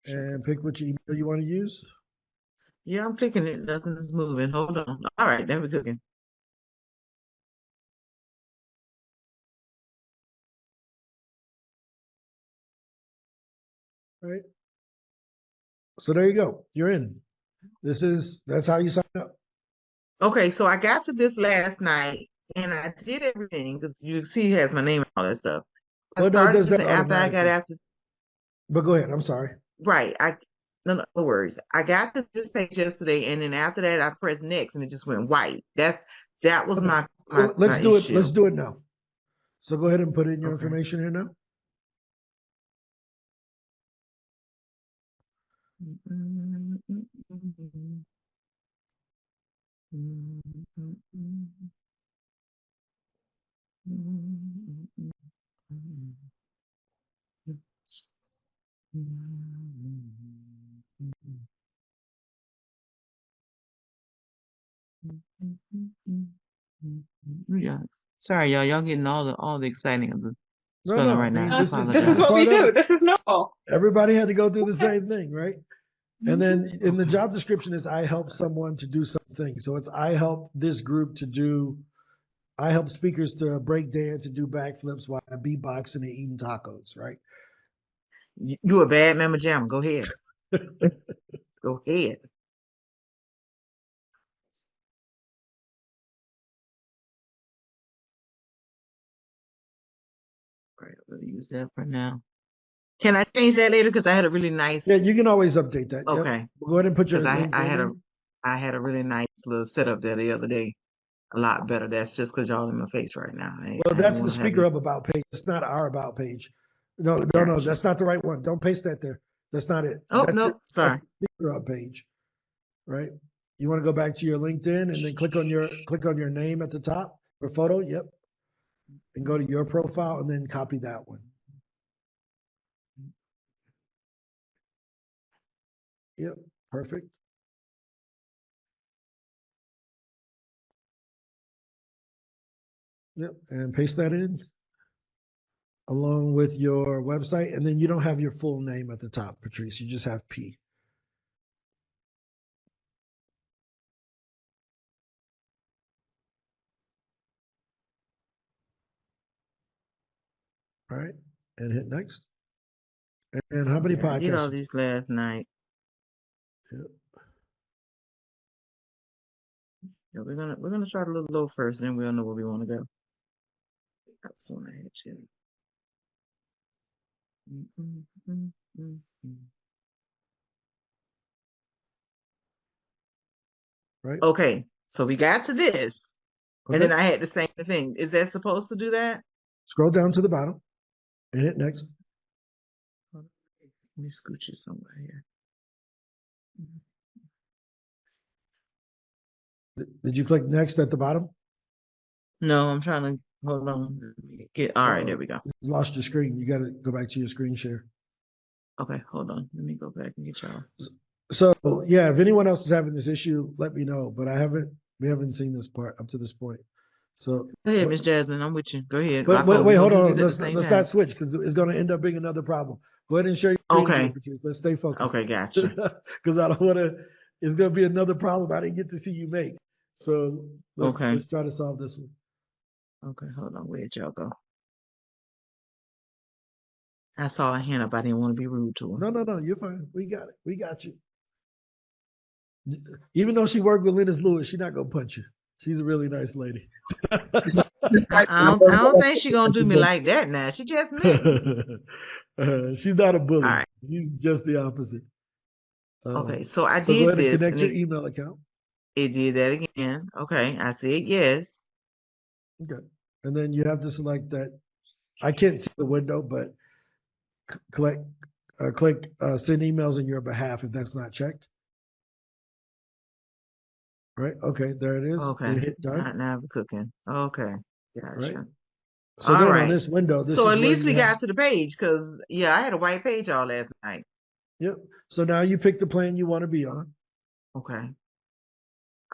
Speaker 3: And pick which email you want to use.
Speaker 9: Yeah, I'm clicking it. Nothing's moving. Hold on. All right, there we're cooking.
Speaker 3: Right. So there you go. You're in. That's how you sign up.
Speaker 9: Okay, so I got to this last night and I did everything because you see it has my name and all that stuff. I
Speaker 3: Well, no, it
Speaker 9: started
Speaker 3: does
Speaker 9: just
Speaker 3: that
Speaker 9: after I got
Speaker 3: automatically.
Speaker 9: after.
Speaker 3: But go ahead. I'm sorry.
Speaker 9: Right. No worries. I got to this page yesterday, and then after that, I pressed next, and it just went white. That was
Speaker 3: Okay.
Speaker 9: my
Speaker 3: So let's do it.
Speaker 9: issue.
Speaker 3: Let's do it now. So go ahead and put in your
Speaker 9: Okay.
Speaker 3: information here now.
Speaker 9: Yeah. Sorry, y'all. Y'all getting all the exciting of the
Speaker 3: No,
Speaker 9: spelling
Speaker 3: no. I
Speaker 9: right now.
Speaker 3: mean,
Speaker 9: I
Speaker 3: this is
Speaker 1: This is
Speaker 9: apologize.
Speaker 1: what we
Speaker 3: part of
Speaker 1: do.
Speaker 3: it.
Speaker 1: This is normal.
Speaker 3: Everybody had to go through the same thing, right? And then in the job description is I help someone to do something. So it's I help this group I help speakers to break dance and do backflips while beatboxing and eating tacos, right?
Speaker 9: You a bad mama jamma. Go ahead. Go ahead. Right, we'll use that for now. Can I change that later? Because I had a really nice.
Speaker 3: Yeah, you can always update that.
Speaker 9: Okay.
Speaker 3: Yep. Go ahead and put your
Speaker 9: Because
Speaker 3: LinkedIn
Speaker 9: I had a really nice little setup there the other day. A lot better. That's just because y'all in my face right now.
Speaker 3: Well, that's the SpeakerHub about page. It's not our about page. No,
Speaker 9: Gotcha.
Speaker 3: that's not the right one. Don't paste that there. That's not it.
Speaker 9: Oh,
Speaker 3: That's
Speaker 9: no, sorry.
Speaker 3: That's the SpeakerHub page, right? You want to go back to your LinkedIn and then click on your name at the top, or photo. Yep. And go to your profile and then copy that one. Yep. Perfect. Yep. And paste that in along with your website. And then you don't have your full name at the top, Patrice. You just have P. All right. And hit next. And how many
Speaker 9: I did all
Speaker 3: podcasts?
Speaker 9: these last night.
Speaker 3: Yep.
Speaker 9: Yeah, we're gonna start a little low first, then we'll know where we want to go. That was on the head shit.
Speaker 3: Right.
Speaker 9: Okay, so we got to this,
Speaker 3: Okay.
Speaker 9: and then I had the same thing. Is that supposed to do that?
Speaker 3: Scroll down to the bottom and hit next.
Speaker 9: Let me scooch you somewhere here.
Speaker 3: Did you click next at the bottom?
Speaker 9: No, I'm trying to hold on. All right, there we go.
Speaker 3: You lost your screen. You got to go back to your screen share.
Speaker 9: Okay, hold on. Let me go back and get y'all.
Speaker 3: So yeah, if anyone else is having this issue, let me know. But we haven't seen this part up to this point. So
Speaker 9: Go ahead, Miss Jasmine. I'm with you. Go ahead.
Speaker 3: But
Speaker 9: We're
Speaker 3: wait,
Speaker 9: gonna
Speaker 3: hold
Speaker 9: do
Speaker 3: on.
Speaker 9: these at the
Speaker 3: Let's
Speaker 9: same
Speaker 3: not
Speaker 9: time.
Speaker 3: switch because it's going to end up being another problem. Go ahead and share your screen
Speaker 9: Okay.
Speaker 3: again, Patrice. Let's stay focused.
Speaker 9: Okay, gotcha.
Speaker 3: Because I don't want to. It's going to be another problem I didn't get to see you make. So let's try to solve this one.
Speaker 9: Okay, hold on. Where'd y'all go? I saw a hand up. I didn't want to be rude to her.
Speaker 3: No. You're fine. We got it. We got you. Even though she worked with Lennox Lewis, she's not going to punch you. She's a really nice lady.
Speaker 9: I don't think she's gonna do me like that now. She just met me.
Speaker 3: She's not a bully.
Speaker 9: All right.
Speaker 3: She's just the opposite.
Speaker 9: Okay, so I
Speaker 3: So
Speaker 9: did
Speaker 3: go ahead and
Speaker 9: this.
Speaker 3: connect
Speaker 9: And
Speaker 3: your email account.
Speaker 9: it did that again. Okay, I said yes.
Speaker 3: Okay. And then you have to select that. I can't see the window, but click send emails on your behalf if that's not checked. Right? Okay, there it is.
Speaker 9: Okay,
Speaker 3: And hit done.
Speaker 9: now we're cooking. Okay, gotcha.
Speaker 3: Right. So
Speaker 9: All
Speaker 3: then
Speaker 9: right.
Speaker 3: on this window, this
Speaker 9: So
Speaker 3: is
Speaker 9: at
Speaker 3: where
Speaker 9: least we
Speaker 3: you
Speaker 9: got to the page because I had a white page all last night.
Speaker 3: Yep. So now you pick the plan you want to be on.
Speaker 9: Okay.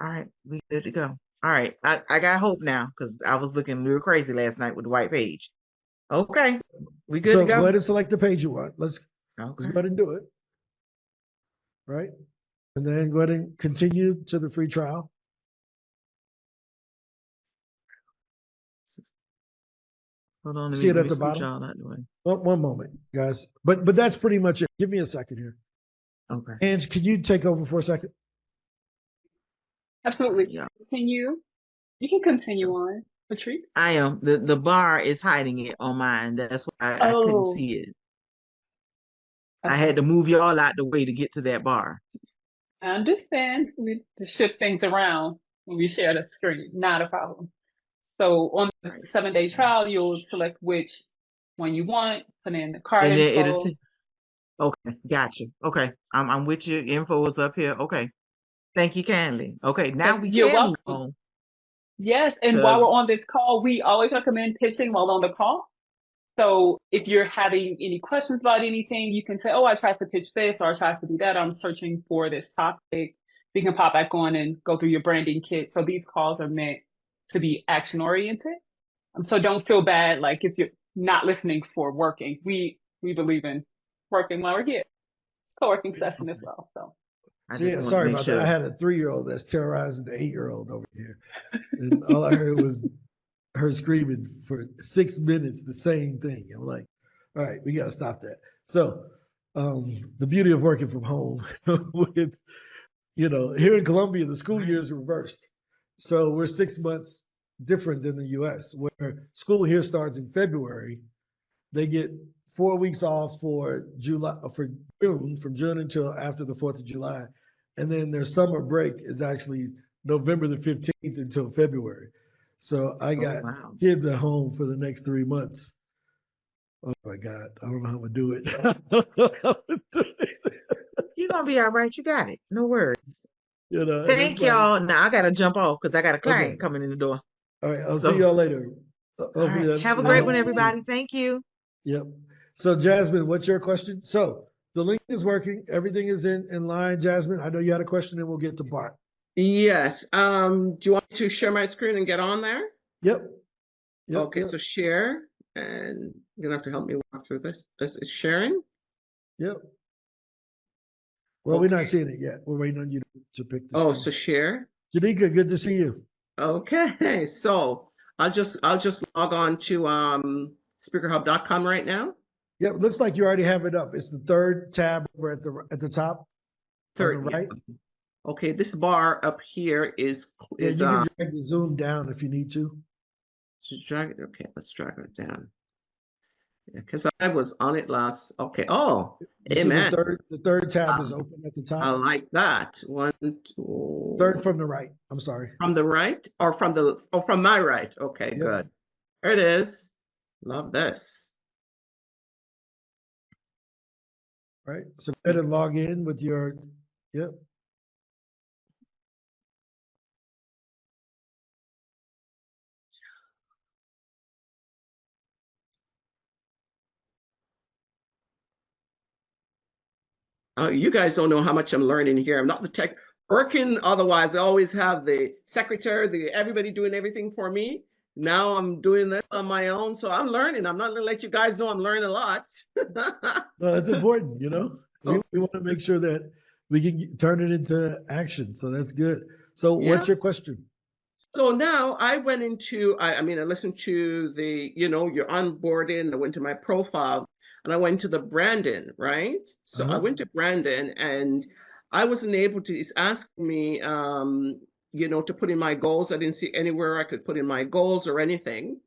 Speaker 9: All right, we good to go. All right, I got hope now because I was looking real crazy last night with the white page. Okay, we good
Speaker 3: So
Speaker 9: to go.
Speaker 3: go ahead and select the page you want. Let's go
Speaker 9: Okay.
Speaker 3: ahead and do it. Right. And then go ahead and continue to the free trial.
Speaker 9: Hold on,
Speaker 3: See it
Speaker 9: let
Speaker 3: at
Speaker 9: me
Speaker 3: the
Speaker 9: scoot
Speaker 3: bottom?
Speaker 9: y'all out the way.
Speaker 3: One moment, guys. But that's pretty much it. Give me a second here.
Speaker 9: Okay.
Speaker 3: Ange, can you take over for a second?
Speaker 1: Absolutely.
Speaker 9: Yeah.
Speaker 1: Continue. You can continue on, Patrice.
Speaker 9: I am. The bar is hiding it on mine. That's why I couldn't
Speaker 1: Oh,
Speaker 9: see it. I had to move y'all out the way to get to that bar.
Speaker 1: I understand. We to shift things around when we share the screen. Not a problem. So on the 7-day trial, you'll select which one you want, put in the card
Speaker 9: And then it'll
Speaker 1: info.
Speaker 9: say, okay, gotcha. Okay, I'm with you. Info is up here. Okay, thank you kindly. Okay, now we
Speaker 1: You're
Speaker 9: can move
Speaker 1: welcome.
Speaker 9: on.
Speaker 1: Yes, and while we're on this call, we always recommend pitching while on the call. So if you're having any questions about anything, you can say, oh, I tried to pitch this or I tried to do that. I'm searching for this topic. We can pop back on and go through your branding kit. So these calls are meant to be action oriented. So don't feel bad like if you're not listening for working. We believe in working while we're here. Co-working session as well. So
Speaker 3: yeah, sorry about that. I had a 3-year-old that's terrorizing the 8-year-old over here. And all I heard was her screaming for 6 minutes the same thing. I'm like, all right, we got to stop that. So the beauty of working from home with, here in Colombia, the school year is reversed. So we're 6 months different than the US, where school here starts in February. They get 4 weeks off for June, from June until after the 4th of July. And then their summer break is actually November the 15th until February. So I got kids at home for the next 3 months. Oh my God, I don't know how I'm gonna do it.
Speaker 9: You're gonna be all right. You got it. No worries. Thank
Speaker 3: Like,
Speaker 9: y'all. Now I gotta jump off because I got a client coming in the door.
Speaker 3: All right, I'll see y'all later.
Speaker 9: All right. Have a great one, everybody. Thank you.
Speaker 3: Yep. So Jasmine, what's your question? So the link is working. Everything is in line. Jasmine, I know you had a question and we'll get to Bart.
Speaker 2: Yes. Do you want me to share my screen and get on there?
Speaker 3: Yep.
Speaker 2: Okay, so share, and you're gonna have to help me walk through this. This is sharing.
Speaker 3: Yep. Well, we're not seeing it yet. We're waiting on you to pick the
Speaker 2: screen.
Speaker 3: screen.
Speaker 2: So share.
Speaker 3: Janika, good to see you.
Speaker 2: Okay, so I'll just log on to SpeakerHub.com right now.
Speaker 3: Yep, it looks like you already have it up. It's the third tab over at the top.
Speaker 2: Third,
Speaker 3: on the right.
Speaker 2: Yeah. Okay, this bar up here is
Speaker 3: you can drag the zoom down if you need to.
Speaker 2: Drag it. Okay, let's drag it down. Because I was on it last. Okay. Oh, amen.
Speaker 3: The third tab is open at the top.
Speaker 2: I like that. 1, 2.
Speaker 3: Third from the right. I'm sorry.
Speaker 2: From the right or from my right? Okay,
Speaker 3: Yep.
Speaker 2: good. There it is. Love this.
Speaker 3: Right. So go ahead and log in with your. Yep.
Speaker 2: You guys don't know how much I'm learning here. I'm not the tech working. Otherwise, I always have the secretary, everybody doing everything for me. Now I'm doing this on my own, so I'm learning. I'm not gonna let you guys know I'm learning a lot.
Speaker 3: No, that's important, you know.
Speaker 2: Okay.
Speaker 3: We want to make sure that we can turn it into action. So that's good. So
Speaker 2: Yeah.
Speaker 3: what's your question?
Speaker 2: So now I went into, I mean, I listened to the, your onboarding, I went to my profile, and I went to the branding, right? So I went to branding, and I wasn't able to, it's asking me, to put in my goals. I didn't see anywhere I could put in my goals or anything.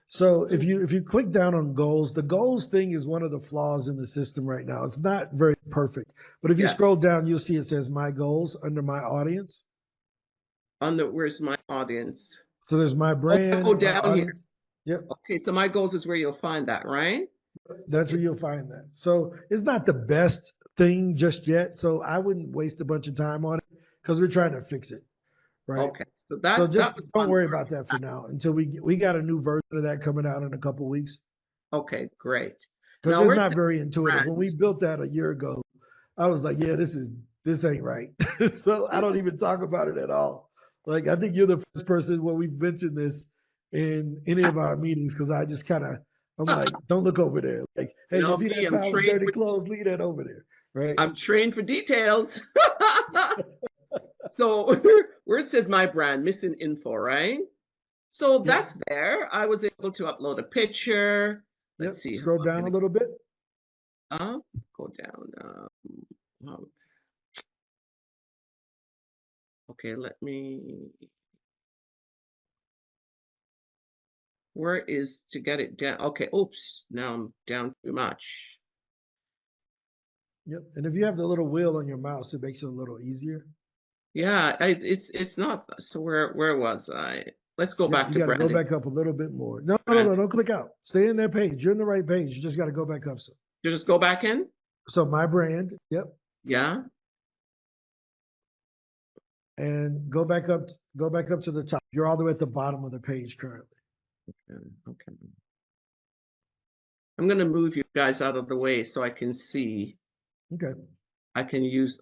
Speaker 3: So if you click down on goals, the goals thing is one of the flaws in the system right now. It's not very perfect. But if you scroll down, you'll see it says my goals under my audience.
Speaker 2: Where's my audience?
Speaker 3: So there's my brand.
Speaker 2: Go down
Speaker 3: my audience.
Speaker 2: Here.
Speaker 3: Yep.
Speaker 2: Okay, so my goals is where you'll find that, right?
Speaker 3: That's where you'll find that. So it's not the best thing just yet. So I wouldn't waste a bunch of time on it because we're trying to fix it. Right.
Speaker 2: Okay.
Speaker 3: So just don't worry about that for now until we got a new version of that coming out in a couple of weeks.
Speaker 2: Okay, great.
Speaker 3: Because it's not very intuitive. When we built that a year ago, I was like, yeah, this ain't right. So I don't even talk about it at all. Like, I think you're the first person where we've mentioned this in any of our meetings, because I just I'm like, don't look over there. Like, hey, you see that pile of dirty clothes? Leave that over there. Right.
Speaker 2: I'm trained for details. So where it says my brand, missing info, right? So that's there. I was able to upload a picture. Let's see.
Speaker 3: Scroll down a little bit.
Speaker 2: Go down. Okay, let me. Where is to get it down? Okay, oops. Now I'm down too much.
Speaker 3: Yep. And if you have the little wheel on your mouse, it makes it a little easier.
Speaker 2: Yeah, it's not. So where was I? Let's go back to
Speaker 3: you got to
Speaker 2: branding.
Speaker 3: go back up a little bit more. No, don't click out. Stay in that page. You're in the right page. You just got to go back up. So
Speaker 2: you just go back in.
Speaker 3: So my brand. Yep.
Speaker 2: Yeah.
Speaker 3: And go back up to the top. You're all the way at the bottom of the page currently.
Speaker 2: Okay. I'm gonna move you guys out of the way so I can see.
Speaker 3: Okay.
Speaker 2: I can use,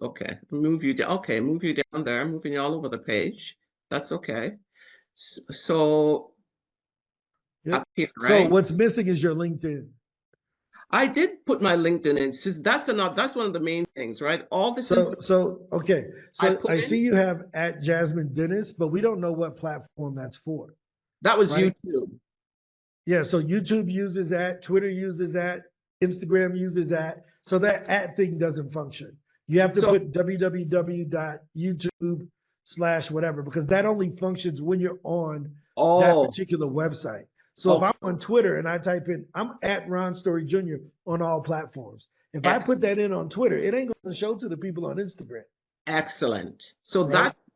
Speaker 2: move you down. Okay, move you down there. I'm moving you all over the page. That's okay. So, up here, right?
Speaker 3: So what's missing is your LinkedIn.
Speaker 2: I did put my LinkedIn in. That's one of the main things, right? All this.
Speaker 3: So I see you have at Jasmine Dennis, but we don't know what platform that's for.
Speaker 2: That was YouTube.
Speaker 3: Yeah, so YouTube uses that, Twitter uses that, Instagram uses that. So that at thing doesn't function. You have to put www.youtube/whatever, because that only functions when you're on that particular website. So if I'm on Twitter and I type in, I'm at Ron Story Jr. on all platforms. If I put that in on Twitter, it ain't going to show to the people on Instagram.
Speaker 2: Excellent. So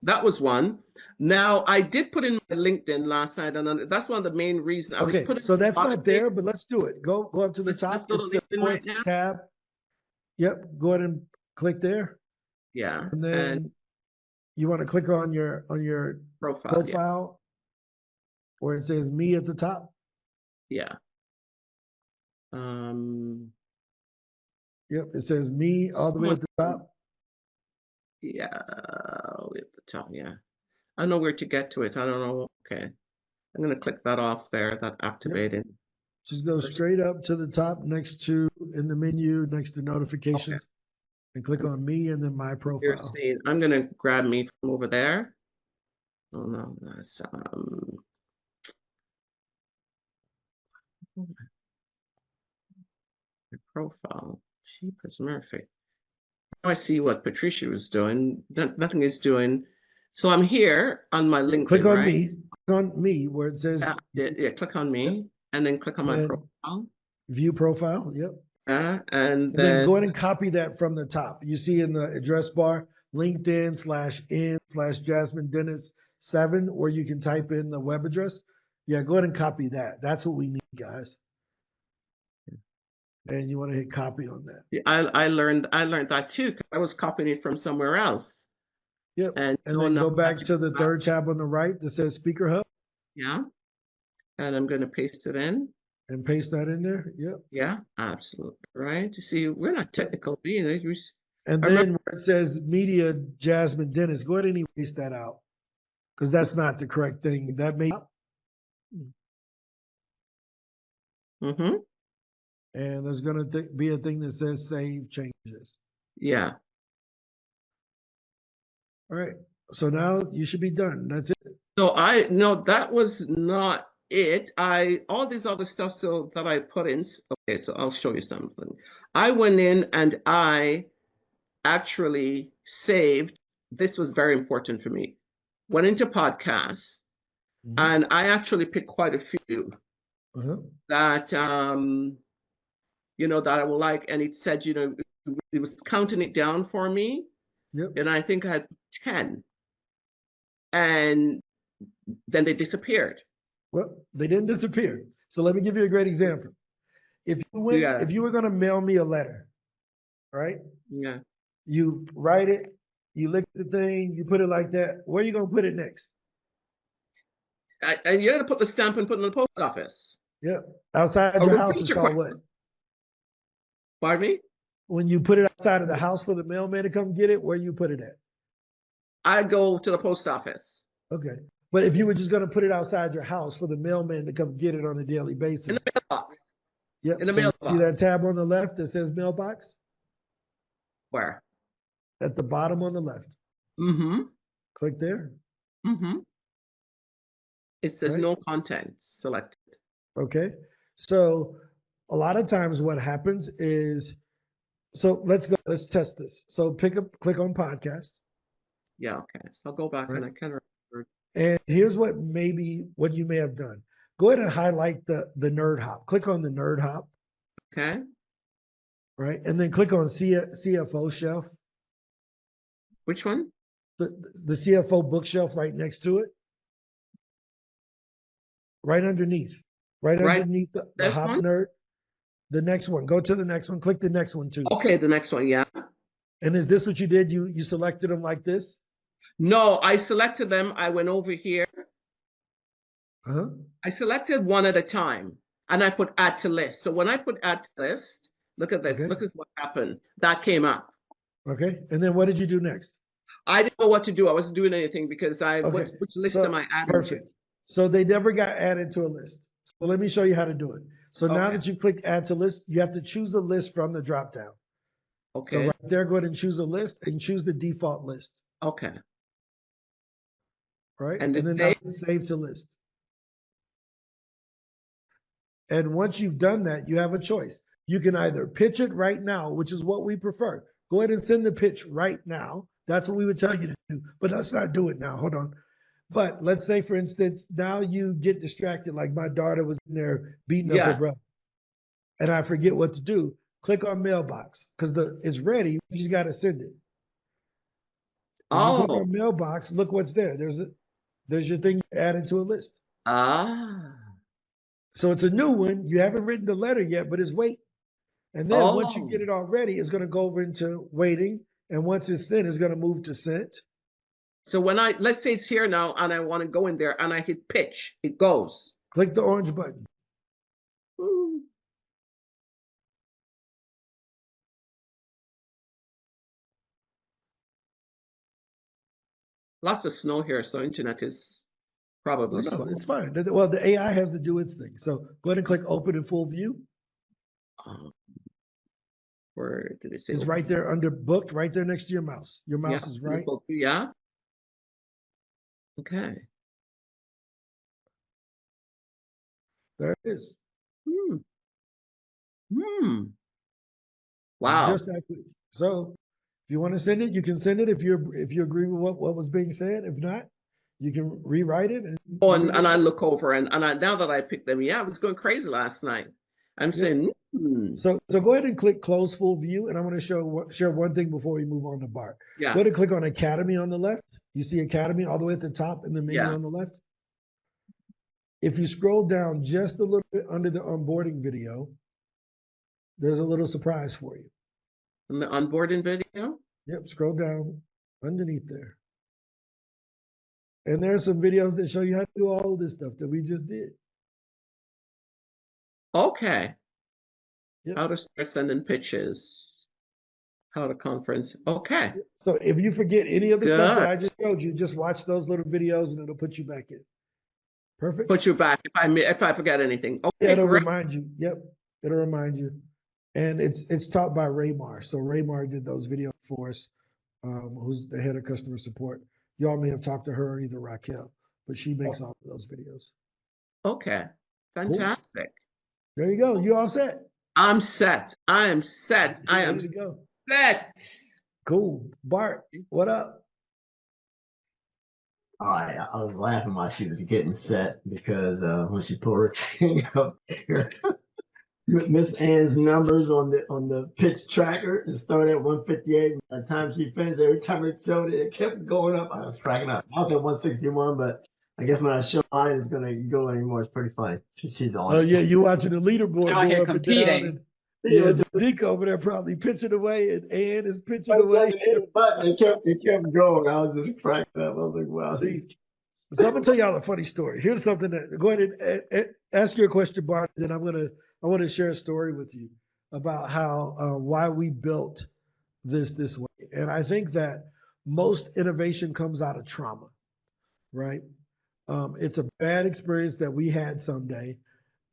Speaker 2: that was one. Now, I did put in my LinkedIn last night, and that's one of the main reasons.
Speaker 3: So that's not there, but let's do it. Go up to the top.
Speaker 2: Let's go to LinkedIn right now.
Speaker 3: Tab. Yep, go ahead and click there.
Speaker 2: Yeah.
Speaker 3: And then you want to click on your profile where it says me at the top.
Speaker 2: Yeah.
Speaker 3: Yep, it says me all the way at the top.
Speaker 2: Yeah, all the way at the top, yeah. I know where to get to it. I don't know. Okay. I'm going to click that off there, that activated.
Speaker 3: Yep. Just go straight up to the top next to, in the menu, next to notifications, and click on me and then my profile.
Speaker 2: You're seeing, I'm going to grab me from over there. Oh, no, that's, my profile. Jeepers Murphy. Now I see what Patricia was doing. Nothing is doing. So I'm here on my LinkedIn.
Speaker 3: Click on me. Click on me where it says.
Speaker 2: Yeah, click on me and then click on my profile.
Speaker 3: View profile. Yep.
Speaker 2: And
Speaker 3: then go ahead and copy that from the top. You see in the address bar, LinkedIn/in/Jasmine Dennis 7, where you can type in the web address. Yeah, go ahead and copy that. That's what we need, guys. And you want to hit copy on that.
Speaker 2: Yeah, I learned that too, because I was copying it from somewhere else.
Speaker 3: Yep. And then go back to the third tab on the right that says SpeakerHub.
Speaker 2: Yeah. And I'm going to paste it in.
Speaker 3: And paste that in there. Yep.
Speaker 2: Yeah, absolutely. Right. You see, we're not technical being.
Speaker 3: And
Speaker 2: I
Speaker 3: then
Speaker 2: remember,
Speaker 3: where it says media Jasmine Dennis, go ahead and erase that out because that's not the correct thing. That may,
Speaker 2: mm-hmm.
Speaker 3: and there's going to be a thing that says save changes.
Speaker 2: Yeah.
Speaker 3: All right. So now you should be done. That's it.
Speaker 2: So no, that was not it. All this other stuff so that I put in. Okay, so I'll show you something. I went in and I actually saved. This was very important for me. Went into podcasts and I actually picked quite a few that that I will like, and it said, it was counting it down for me.
Speaker 3: Yep.
Speaker 2: And I think I had 10. And then they disappeared.
Speaker 3: Well, they didn't disappear. So let me give you a great example. If you were going to mail me a letter, right?
Speaker 2: Yeah.
Speaker 3: You write it, you lick the thing, you put it like that. Where are you going to put it next?
Speaker 2: And you're going to put the stamp and put it in the post office.
Speaker 3: Yeah. Outside your house is called what?
Speaker 2: Pardon me?
Speaker 3: When you put it outside of the house for the mailman to come get it, where you put it at?
Speaker 2: I go to the post office.
Speaker 3: Okay. But if you were just going to put it outside your house for the mailman to come get it on a daily basis.
Speaker 2: In the mailbox.
Speaker 3: Yep.
Speaker 2: In the
Speaker 3: so
Speaker 2: mailbox.
Speaker 3: See that tab on the left that says mailbox?
Speaker 2: Where?
Speaker 3: At the bottom on the left.
Speaker 2: Mm-hmm.
Speaker 3: Click there.
Speaker 2: Mm-hmm. It says no content selected.
Speaker 3: Okay. So a lot of times what happens is, so let's test this. So click on podcast.
Speaker 2: Yeah, okay. So I'll go back and I can remember.
Speaker 3: And here's what you may have done. Go ahead and highlight the nerd hop. Click on the nerd hop.
Speaker 2: Okay.
Speaker 3: Right. And then click on CFO shelf.
Speaker 2: Which one?
Speaker 3: The CFO bookshelf right next to it. Right underneath. Right underneath the hop
Speaker 2: one?
Speaker 3: nerd. The next one. Go to the next one. Click the next one too.
Speaker 2: Okay, the next one, yeah.
Speaker 3: And is this what you did? You selected them like this?
Speaker 2: No, I selected them. I went over here. I selected one at a time and I put add to list. So when I put add to list, look at this. Look at what happened. That came up.
Speaker 3: Okay. And then what did you do next?
Speaker 2: I didn't know what to do. I wasn't doing anything because which list am I adding to?
Speaker 3: So they never got added to a list. So let me show you how to do it. So now that you click add to list, you have to choose a list from the drop down.
Speaker 2: Okay.
Speaker 3: So right there, go ahead and choose a list and choose the default list.
Speaker 2: Okay.
Speaker 3: Right. And then now save to list. And once you've done that, you have a choice. You can either pitch it right now, which is what we prefer. Go ahead and send the pitch right now. That's what we would tell you to do. But let's not do it now. Hold on. But let's say, for instance, now you get distracted, like my daughter was in there beating up her brother. And I forget what to do. Click on mailbox because it's ready. You just got to send it. When you click on mailbox, look what's there. There's your thing added to a list. So it's a new one. You haven't written the letter yet, but it's waiting. And then once you get it all ready, it's going to go over into waiting. And once it's sent, it's going to move to sent.
Speaker 2: So when let's say it's here now and I want to go in there and I hit pitch, it goes.
Speaker 3: Click the orange button.
Speaker 2: Lots of snow here, so internet is probably slow.
Speaker 3: It's fine. Well, the AI has to do its thing. So go ahead and click open in full view.
Speaker 2: Where did it say?
Speaker 3: It's right there under booked, right there next to your mouse. Your mouse is right.
Speaker 2: Yeah. Okay.
Speaker 3: There it is.
Speaker 2: Wow.
Speaker 3: Just that quick. So if you want to send it, you can send it if you agree with what was being said. If not, you can rewrite it.
Speaker 2: And I look over and now that I picked them, I was going crazy last night. I'm saying.
Speaker 3: So go ahead and click close full view, and I want to share one thing before we move on to Bart.
Speaker 2: Yeah.
Speaker 3: Go ahead and click on Academy on the left. You see Academy all the way at the top in the menu on the left. If you scroll down just a little bit under the onboarding video, there's a little surprise for you.
Speaker 2: In the onboarding video?
Speaker 3: Yep, scroll down underneath there. And there's some videos that show you how to do all of this stuff that we just did.
Speaker 2: Okay.
Speaker 3: Yep.
Speaker 2: How to start sending pitches. How to conference. Okay.
Speaker 3: So if you forget any of the stuff that
Speaker 2: Good.
Speaker 3: I just showed you, just watch those little videos and it'll put you back in. Perfect.
Speaker 2: Put you back if I forget anything.
Speaker 3: Yeah,
Speaker 2: Okay,
Speaker 3: it'll
Speaker 2: great.
Speaker 3: remind you. Yep, it'll remind you. And it's taught by Raymar. So Raymar did those videos for us, who's the head of customer support. Y'all may have talked to her or either Raquel, but she makes all of those videos.
Speaker 2: Okay. Fantastic.
Speaker 3: There you go. You all set?
Speaker 2: I'm set. I am set. I am
Speaker 3: ready to go.
Speaker 2: set.
Speaker 3: Cool. Bart, what up?
Speaker 5: I was laughing while she was getting set because when she pulled her thing up there, Miss Ann's numbers on the pitch tracker, it started at 158. By the time she finished, every time it showed it, it kept going up. I was cracking up. I was at 161, but I guess when I show mine, it's gonna go anymore. It's pretty funny. She's on.
Speaker 3: Oh yeah, you watching the leaderboard
Speaker 1: Out here
Speaker 3: go up and down,
Speaker 1: competing.
Speaker 3: and yeah, Jadika over there probably pitching away, and Ann is pitching
Speaker 5: By the time
Speaker 3: away.
Speaker 5: it hit the button, it kept going. I was just cracking up. I was like, wow.
Speaker 3: See, so I'm gonna tell y'all a funny story. Here's something that go ahead and ask your question, Bart. Then I want to share a story with you about how why we built this way. And I think that most innovation comes out of trauma, right? It's a bad experience that we had someday,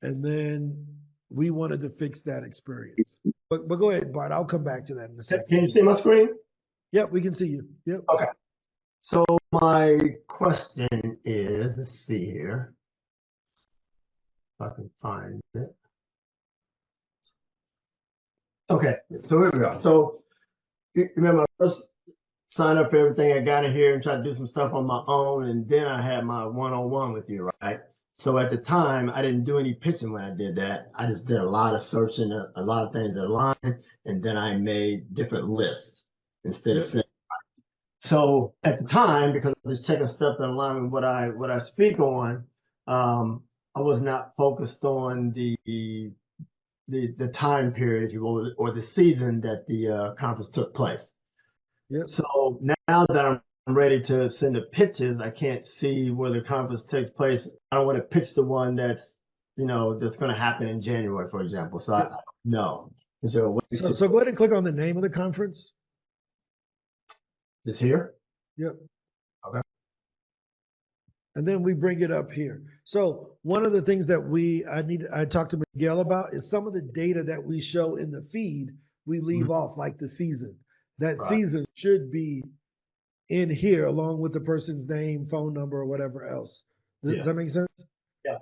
Speaker 3: and then we wanted to fix that experience. But go ahead, Bart. I'll come back to that in a second.
Speaker 5: Can you see my screen?
Speaker 3: Yep, we can see you. Yep.
Speaker 5: Okay. So my question is, let's see here. If I can find it. Okay, so here we go. So you remember I first signed up for everything. I got in here and tried to do some stuff on my own, and then I had my one-on-one with you, right? So at the time, I didn't do any pitching when I did that. I just did a lot of searching, a lot of things online, and then I made different lists instead of saying. So at the time, because I was checking stuff that align with what I speak on, I was not focused on the time period, if you will, or the season that the conference took place.
Speaker 3: Yep.
Speaker 5: So now that I'm ready to send the pitches, I can't see where the conference takes place. I don't want to pitch the one that's that's going to happen in January, for example. So I don't know. Is there a way
Speaker 3: So go ahead and click on the name of the conference.
Speaker 5: This here?
Speaker 3: Yep.
Speaker 5: Okay.
Speaker 3: And then we bring it up here. So one of the things that I talked to Miguel about is some of the data that we show in the feed, we leave off, like the season. That season should be in here along with the person's name, phone number, or whatever else. Does that make sense?
Speaker 5: Yeah.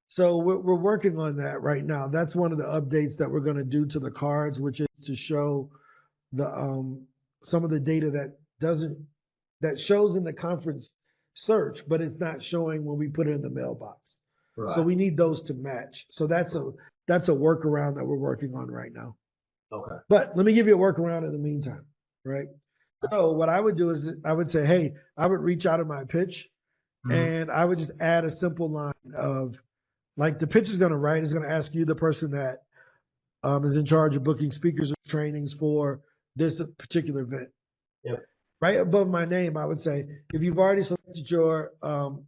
Speaker 3: So we're working on that right now. That's one of the updates that we're going to do to the cards, which is to show the some of the data that shows in the conference search, but it's not showing when we put it in the mailbox. Right. So we need those to match. So that's a workaround that we're working on right now.
Speaker 5: Okay.
Speaker 3: But let me give you a workaround in the meantime, right? So what I would do is I would say, hey, I would reach out of my pitch and I would just add a simple line of, like, the pitch is going to write, is going to ask you, the person that is in charge of booking speakers or trainings for this particular event.
Speaker 5: Yep.
Speaker 3: Right above my name, I would say, if you've already selected your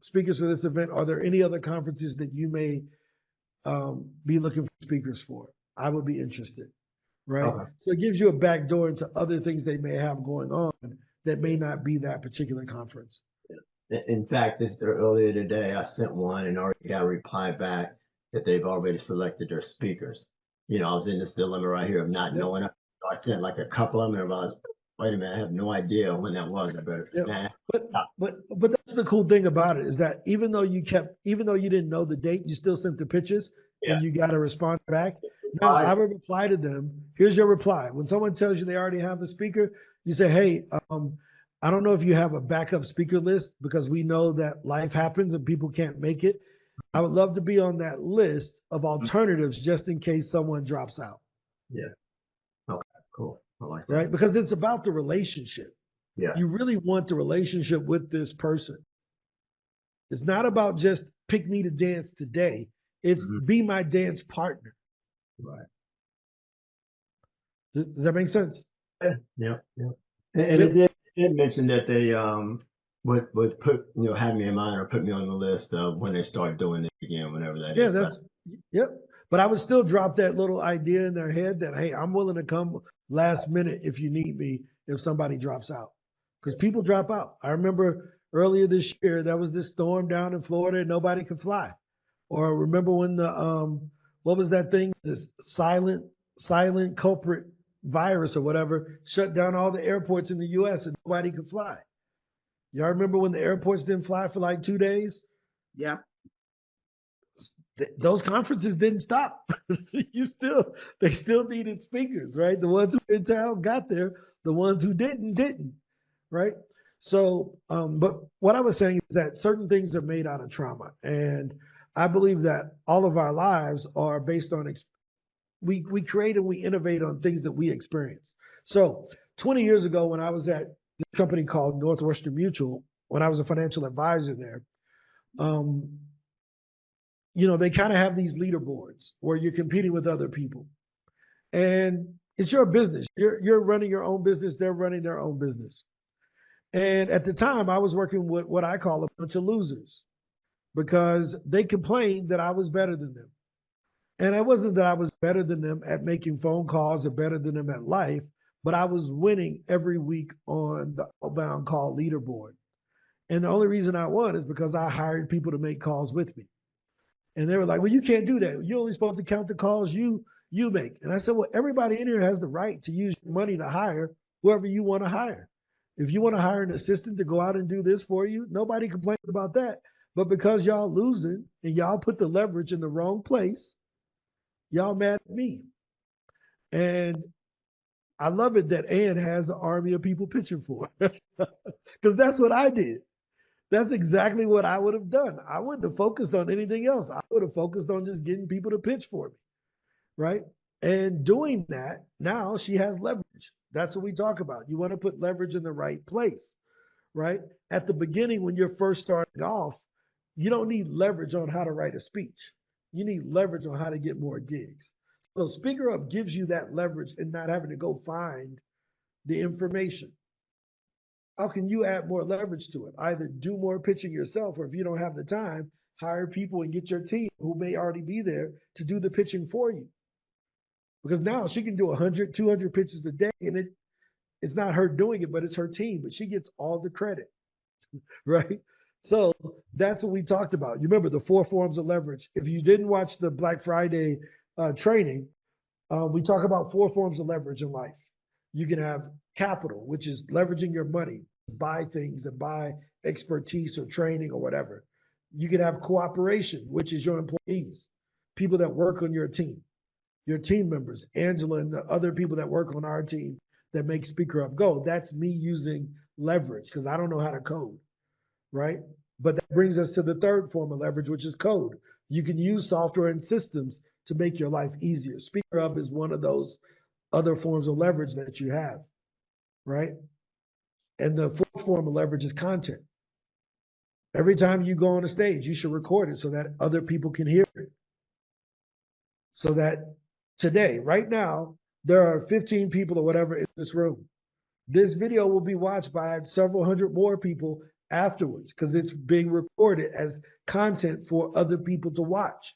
Speaker 3: speakers for this event, are there any other conferences that you may be looking for speakers for? I would be interested, right? Okay. So it gives you a back door into other things they may have going on that may not be that particular conference.
Speaker 5: In fact, earlier today, I sent one and already got a reply back that they've already selected their speakers. I was in this dilemma right here of not knowing. I sent like a couple of them and I was, wait a minute, I have no idea when that was. I better.
Speaker 3: But that's the cool thing about it, is that even though you didn't know the date, you still sent the pitches and you got a response back. Now I would reply to them. Here's your reply. When someone tells you they already have a speaker, you say, hey, I don't know if you have a backup speaker list, because we know that life happens and people can't make it. I would love to be on that list of alternatives just in case someone drops out.
Speaker 5: Yeah. Okay, cool. I like that.
Speaker 3: Right? Because it's about the relationship.
Speaker 5: Yeah.
Speaker 3: You really want the relationship with this person. It's not about just pick me to dance today. It's be my dance partner.
Speaker 5: Right.
Speaker 3: Does that make sense?
Speaker 5: Yeah. And it did mention that they would put have me in mind or put me on the list of when they start doing it again, whenever that is.
Speaker 3: Yep. But I would still drop that little idea in their head that, hey, I'm willing to come last minute if you need me, if somebody drops out. Because people drop out. I remember earlier this year, there was this storm down in Florida and nobody could fly. Or remember when the, what was that thing? This silent culprit virus or whatever shut down all the airports in the US and nobody could fly. Y'all remember when the airports didn't fly for like 2 days?
Speaker 2: Yeah.
Speaker 3: Those conferences didn't stop. They still needed speakers, right? The ones who were in town got there. The ones who didn't, right? So, but what I was saying is that certain things are made out of trauma. And I believe that all of our lives are based on, we create and we innovate on things that we experience. So 20 years ago, when I was at the company called Northwestern Mutual, when I was a financial advisor there, you know, they kind of have these leaderboards where you're competing with other people. And it's your business. You're running your own business. They're running their own business. And at the time, I was working with what I call a bunch of losers because they complained that I was better than them. And it wasn't that I was better than them at making phone calls or better than them at life, but I was winning every week on the outbound call leaderboard. And the only reason I won is because I hired people to make calls with me. And they were like, well, you can't do that. You're only supposed to count the calls you make. And I said, well, everybody in here has the right to use your money to hire whoever you want to hire. If you want to hire an assistant to go out and do this for you, nobody complains about that. But because y'all losing and y'all put the leverage in the wrong place, y'all mad at me. And I love it that Ann has an army of people pitching for her. Because that's what I did. That's exactly what I would have done. I wouldn't have focused on anything else. I would have focused on just getting people to pitch for me, right? And doing that, now she has leverage. That's what we talk about. You want to put leverage in the right place, right? At the beginning, when you're first starting off, you don't need leverage on how to write a speech. You need leverage on how to get more gigs. So SpeakerHub gives you that leverage and not having to go find the information. How can you add more leverage to it? Either do more pitching yourself, or if you don't have the time, hire people and get your team who may already be there to do the pitching for you. Because now she can do 100, 200 pitches a day, and it's not her doing it, but it's her team, but she gets all the credit, right? So that's what we talked about. You remember the 4 forms of leverage. If you didn't watch the Black Friday training, we talk about 4 forms of leverage in life. You can have capital, which is leveraging your money to buy things and buy expertise or training or whatever. You can have cooperation, which is your employees, people that work on your team members, Angela and the other people that work on our team that make SpeakerHub go. That's me using leverage because I don't know how to code, right? But that brings us to the 3rd form of leverage, which is code. You can use software and systems to make your life easier. SpeakerHub is one of those other forms of leverage that you have, right? And the 4th form of leverage is content. Every time you go on a stage, you should record it so that other people can hear it. So that today, right now, there are 15 people or whatever in this room. This video will be watched by several hundred more people afterwards because it's being recorded as content for other people to watch.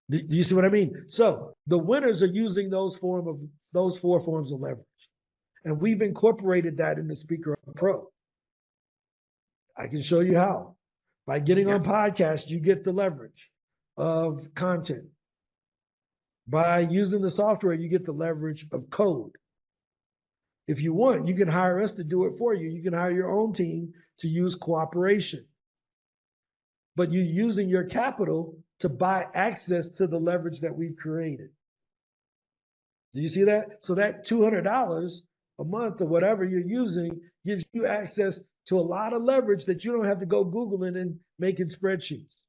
Speaker 3: Do you see what I mean? So the winners are using those 4 forms of leverage. And we've incorporated that in the SpeakerHub Pro. I can show you how. By getting on podcasts, you get the leverage of content. By using the software, you get the leverage of code. If you want, you can hire us to do it for you. You can hire your own team to use cooperation. But you're using your capital to buy access to the leverage that we've created. Do you see that? So that $200 a month or whatever you're using gives you access to a lot of leverage that you don't have to go Googling and making spreadsheets.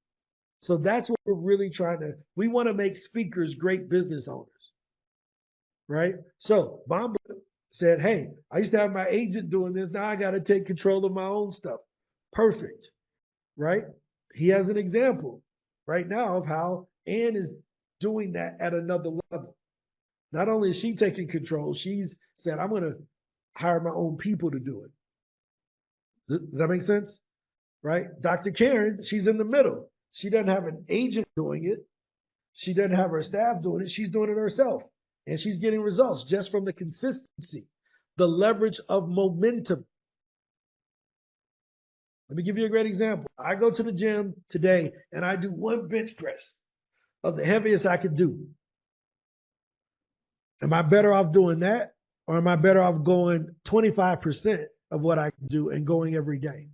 Speaker 3: So that's what we're really trying to, we want to make speakers great business owners, right? So Bamba said, hey, I used to have my agent doing this. Now I got to take control of my own stuff. Perfect, right? He has an example right now of how Ann is doing that at another level. Not only is she taking control, she's said, I'm going to hire my own people to do it. Does that make sense? Right? Dr. Karen, she's in the middle. She doesn't have an agent doing it. She doesn't have her staff doing it. She's doing it herself. And she's getting results just from the consistency, the leverage of momentum. Let me give you a great example. I go to the gym today and I do one bench press of the heaviest I could do. Am I better off doing that? Or am I better off going 25% of what I can do and going every day?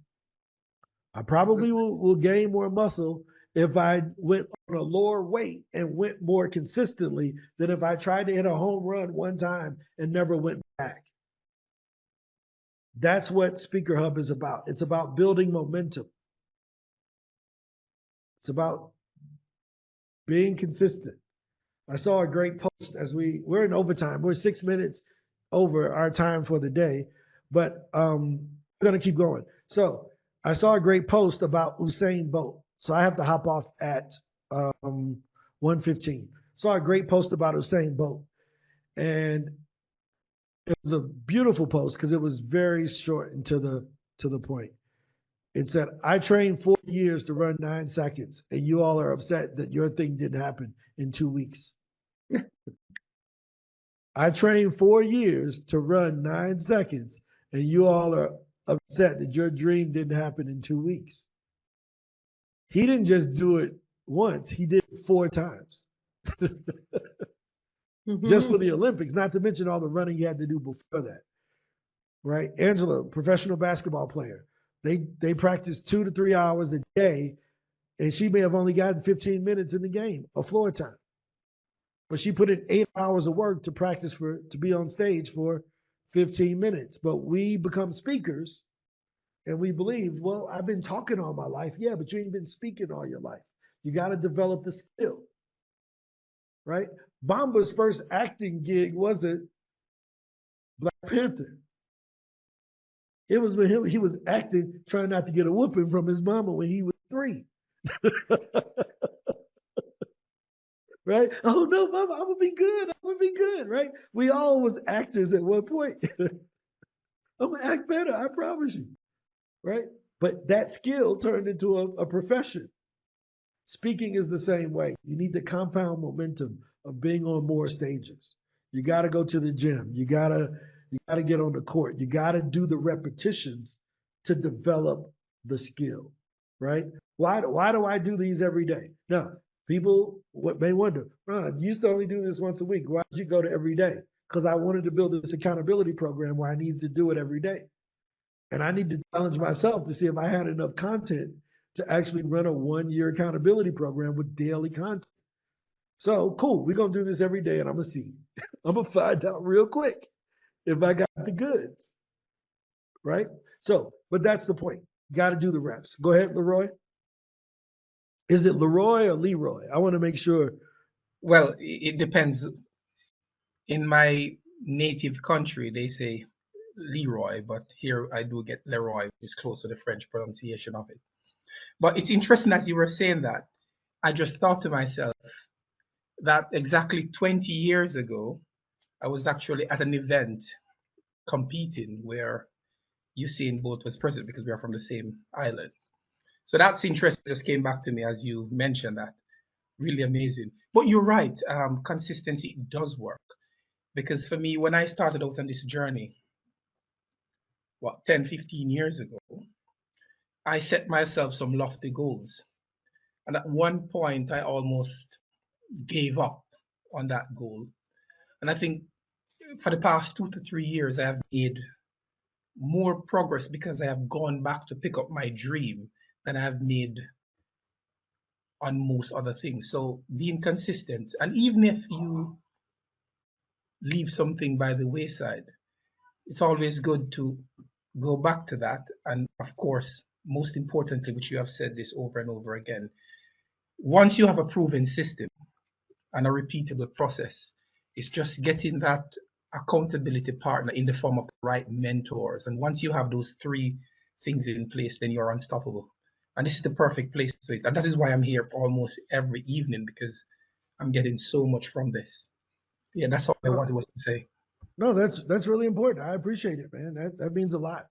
Speaker 3: I probably will gain more muscle if I went on a lower weight and went more consistently than if I tried to hit a home run one time and never went back. That's what SpeakerHub is about. It's about building momentum. It's about being consistent. I saw a great post as we're in overtime. We're 6 minutes over our time for the day, but we're going to keep going. So I saw a great post about Usain Bolt. So I have to hop off at 1:15. Saw a great post about Usain Bolt. And it was a beautiful post because it was very short and to the point. It said, I trained 4 years to run 9 seconds, and you all are upset that your thing didn't happen in 2 weeks. I trained 4 years to run 9 seconds, and you all are upset that your dream didn't happen in 2 weeks. He didn't just do it once, he did it 4 times. Just for the Olympics, not to mention all the running he had to do before that. Right? Angela, professional basketball player. They practice 2 to 3 hours a day, and she may have only gotten 15 minutes in the game of floor time. But she put in 8 hours of work to practice to be on stage for 15 minutes. But we become speakers and we believe, well, I've been talking all my life. Yeah, but you ain't been speaking all your life. You got to develop the skill. Right? Bomba's first acting gig wasn't Black Panther. It was when he was acting, trying not to get a whooping from his mama when he was 3. Right? Oh no, mama, I'm gonna be good. I'm gonna be good. Right? We all was actors at one point. I'm gonna act better, I promise you. Right? But that skill turned into a profession. Speaking is the same way. You need the compound momentum of being on more stages. You got to go to the gym. You gotta get on the court. You got to do the repetitions to develop the skill, right? Why do I do these every day? Now, people may wonder, Ron, you used to only do this once a week. Why did you go to every day? Because I wanted to build this accountability program where I needed to do it every day. And I need to challenge myself to see if I had enough content to actually run a 1-year accountability program with daily content. So cool, we're gonna do this every day and I'm gonna see. I'm gonna find out real quick if I got the goods, right? So, but that's the point. You gotta do the reps. Go ahead, Leroy. Is it Leroy or Leroy? I wanna make sure.
Speaker 10: Well, it depends. In my native country, they say Leroy, but here I do get Leroy, which is close to the French pronunciation of it. But it's interesting as you were saying that, I just thought to myself that exactly 20 years ago, I was actually at an event competing where Usain Bolt was present because we are from the same island. So that's interesting. Just came back to me as you mentioned that. Really amazing. But you're right, consistency does work. Because for me, when I started out on this journey, 10, 15 years ago, I set myself some lofty goals. And at one point, I almost gave up on that goal. And I think for the past 2 to 3 years, I have made more progress because I have gone back to pick up my dream than I have made on most other things. So being consistent, and even if you leave something by the wayside, it's always good to go back to that. And of course, most importantly, which you have said this over and over again, once you have a proven system and a repeatable process, it's just getting that accountability partner in the form of the right mentors. And once you have those 3 things in place, then you're unstoppable. And this is the perfect place for it. And that is why I'm here almost every evening, because I'm getting so much from this. Yeah, that's all I wanted was to say.
Speaker 3: No, that's really important. I appreciate it, man. That means a lot.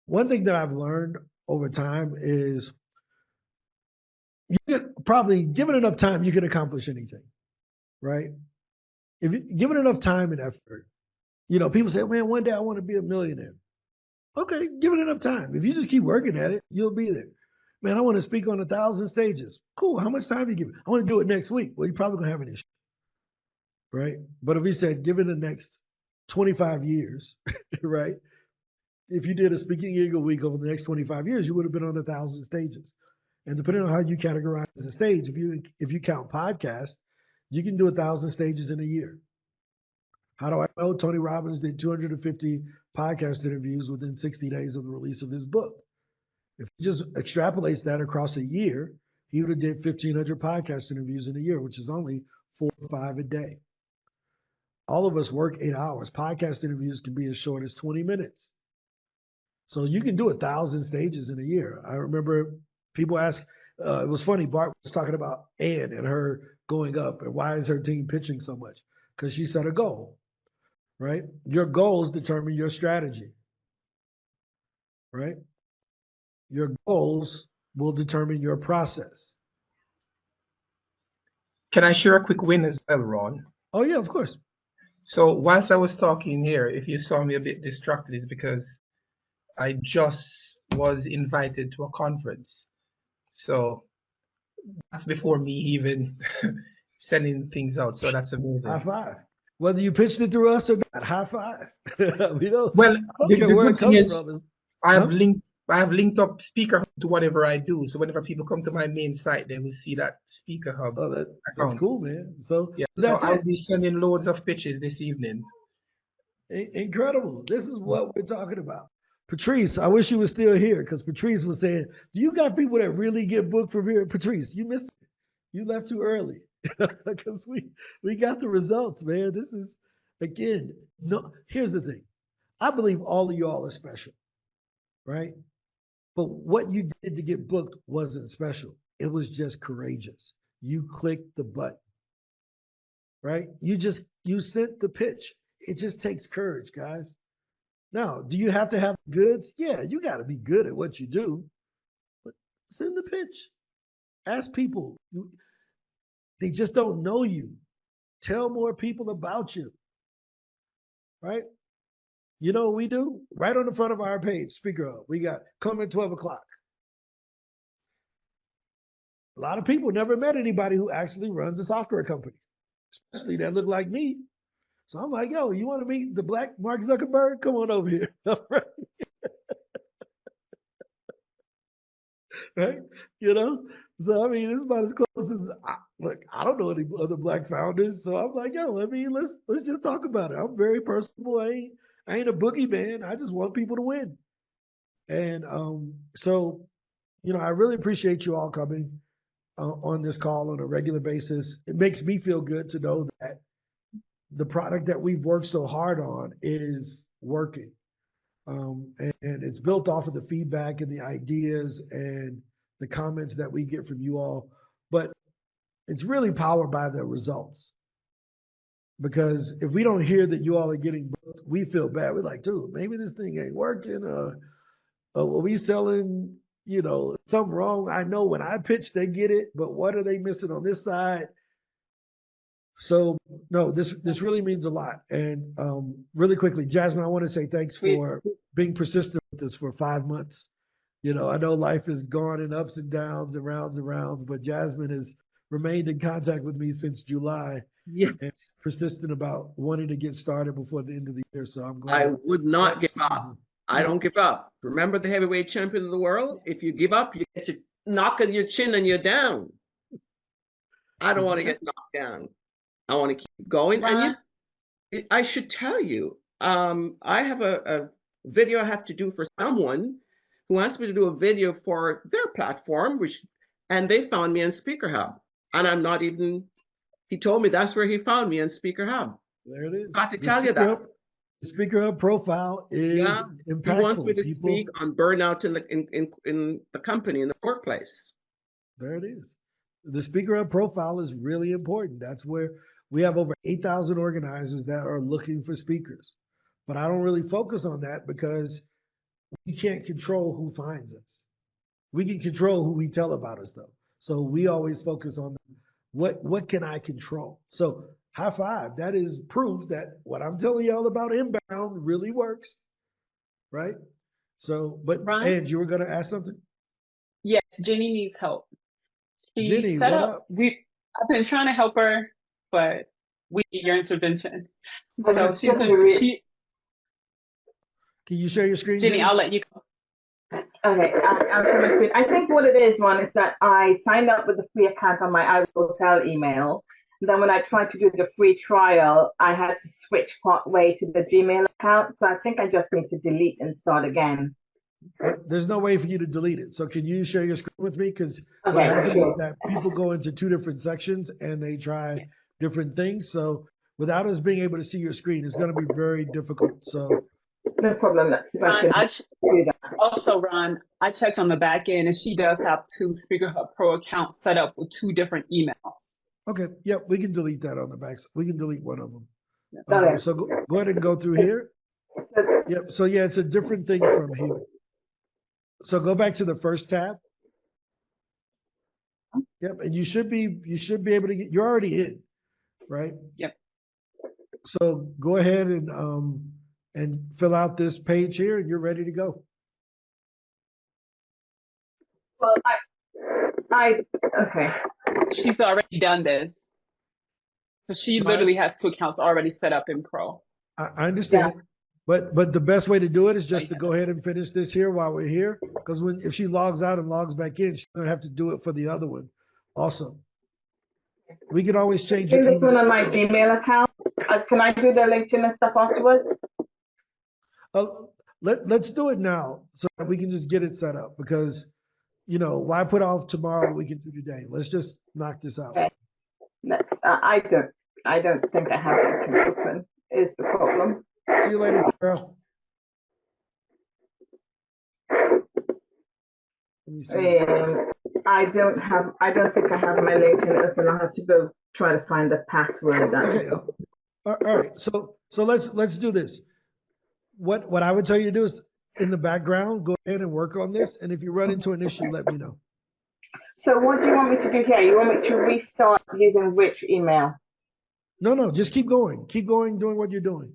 Speaker 3: One thing that I've learned over time is probably given enough time, you can accomplish anything, right? If you given enough time and effort, you know, people say, man, one day I want to be a millionaire. Okay, give it enough time. If you just keep working at it, you'll be there. Man, I want to speak on 1,000 stages. Cool. How much time do you give it? I want to do it next week. Well, you're probably gonna have an issue, right? But if we said, give it the next 25 years, right? If you did a speaking gig a week over the next 25 years, you would have been on 1,000 stages. And depending on how you categorize a stage, if you count podcasts, you can do 1,000 stages in a year. How do I know? Tony Robbins did 250 podcast interviews within 60 days of the release of his book. If he just extrapolates that across a year, he would have did 1,500 podcast interviews in a year, which is only 4 or 5 a day. All of us work 8 hours. Podcast interviews can be as short as 20 minutes. So you can do 1,000 stages in a year. I remember people ask, it was funny, Bart was talking about Ann and her going up and why is her team pitching so much? Because she set a goal, right? Your goals determine your strategy, right? Your goals will determine your process.
Speaker 10: Can I share a quick win as well, Ron?
Speaker 3: Oh yeah, of course.
Speaker 10: So whilst I was talking here, if you saw me a bit distracted, it's because I just was invited to a conference. So that's before me even sending things out. So that's amazing.
Speaker 3: High five. Whether you pitched it through us or not, high five. We don't,
Speaker 10: Well, the good thing is, I have linked up SpeakerHub to whatever I do. So whenever people come to my main site, they will see that SpeakerHub.
Speaker 3: Oh, that's cool, man. So
Speaker 10: yeah,
Speaker 3: that's
Speaker 10: so I'll be sending loads of pitches this evening.
Speaker 3: Incredible. This is what we're talking about. Patrice, I wish you were still here because Patrice was saying, do you got people that really get booked from here? Patrice, you missed it. You left too early because we got the results, man. This is, again, no. Here's the thing. I believe all of y'all are special, right? But what you did to get booked wasn't special. It was just courageous. You clicked the button, right? You sent the pitch. It just takes courage, guys. Now, do you have to have goods? Yeah, you got to be good at what you do. But send the pitch. Ask people. They just don't know you. Tell more people about you, right? You know what we do? Right on the front of our page, SpeakerHub, we got come at 12 o'clock. A lot of people never met anybody who actually runs a software company, especially that look like me. So I'm like, yo, you want to meet the black Mark Zuckerberg? Come on over here. Right? You know? So, I mean, it's about as close as, look, I don't know any other black founders. So I'm like, yo, I mean, let's just talk about it. I'm very personable. I ain't a boogeyman. I just want people to win. And so, you know, I really appreciate you all coming on this call on a regular basis. It makes me feel good to know that the product that we've worked so hard on is working. And it's built off of the feedback and the ideas and the comments that we get from you all. But it's really powered by the results. Because if we don't hear that you all are getting booked, we feel bad. We're like, dude, maybe this thing ain't working. Are we selling, you know, something wrong? I know when I pitch, they get it, but what are they missing on this side? So no, this really means a lot. And really quickly, Jasmine, I want to say thanks for being persistent with us for 5 months. You know, I know life has gone in ups and downs and rounds, but Jasmine has remained in contact with me since July.
Speaker 2: Yes.
Speaker 3: And persistent about wanting to get started before the end of the year. So I'm glad.
Speaker 2: I would not give up. I don't give up. Remember the heavyweight champion of the world? If you give up, you get your knock on your chin and you're down. I don't want to get knocked down. I want to keep going.
Speaker 1: Ron?
Speaker 2: And I should tell you, I have a video I have to do for someone who wants me to do a video for their platform, and they found me on SpeakerHub. And I'm not even, he told me that's where he found me on SpeakerHub.
Speaker 3: There it is.
Speaker 2: Got to tell you that.
Speaker 3: The SpeakerHub profile is impactful.
Speaker 2: He wants me to speak on burnout in the company, in the workplace.
Speaker 3: There it is. The SpeakerHub profile is really important. That's where we have over 8,000 organizers that are looking for speakers. But I don't really focus on that because we can't control who finds us. We can control who we tell about us, though. So we always focus on what can I control? So high five, that is proof that what I'm telling y'all about inbound really works, right? So, but
Speaker 1: Ron?
Speaker 3: Ange, you were gonna ask something?
Speaker 1: Yes, Jenny needs help. She
Speaker 3: Jenny,
Speaker 1: set
Speaker 3: what
Speaker 1: up,
Speaker 3: up?
Speaker 1: I've been trying to help her, but we need your intervention. So
Speaker 8: Okay,
Speaker 1: she's gonna,
Speaker 3: Can you share your screen,
Speaker 1: Jenny,
Speaker 3: Jenny?
Speaker 1: I'll let you go.
Speaker 8: Okay, I'll share my screen. I think what it is, one, is that I signed up with the free account on my iHotel email. Then when I tried to do the free trial, I had to switch part way to the Gmail account. So I think I just need to delete and start again.
Speaker 3: But there's no way for you to delete it. So can you share your screen with me? Because what
Speaker 8: Okay,
Speaker 3: happens
Speaker 8: sure.
Speaker 3: is that people go into two different sections and they try different things. So without us being able to see your screen, it's going to be very difficult. So
Speaker 8: No problem. Let's see if I
Speaker 1: Ron,
Speaker 8: can do that.
Speaker 1: also, Ron, I checked on the back end and she does have 2 SpeakerHub Pro accounts set up with 2 different emails.
Speaker 3: okay, yep, we can delete that on the back. We can delete one of them.
Speaker 8: Okay.
Speaker 3: So go ahead and go through here. Yep. So yeah, it's a different thing from here. So go back to the first tab. Yep, and you should be able to get. You're already in, right?
Speaker 1: Yep.
Speaker 3: So go ahead and fill out this page here, and you're ready to go.
Speaker 8: Well, okay.
Speaker 1: She's already done this. So she literally has 2 accounts already set up in Pro.
Speaker 3: I understand, but the best way to do it is just to go ahead and finish this here while we're here, because if she logs out and logs back in, she's gonna have to do it for the other one. Also, we can always change
Speaker 8: Do
Speaker 3: your
Speaker 8: this one
Speaker 3: email.
Speaker 8: on my Gmail account. Can I do the LinkedIn and stuff afterwards?
Speaker 3: Let's do it now so that we can just get it set up, because why put off tomorrow what we can do today? Let's just knock this out.
Speaker 8: Okay. I don't think I have LinkedIn open. Is the problem?
Speaker 3: See you later, Carol. Let me see.
Speaker 8: I don't think I have my LinkedIn open. I'll have to go try to find the password.
Speaker 3: Okay. All right. So let's do this. What I would tell you to do is, in the background, go ahead and work on this. And if you run into an issue, let me know.
Speaker 8: So what do you want me to do here? You want me to restart using which email?
Speaker 3: No, just keep going. Keep going, doing what you're doing.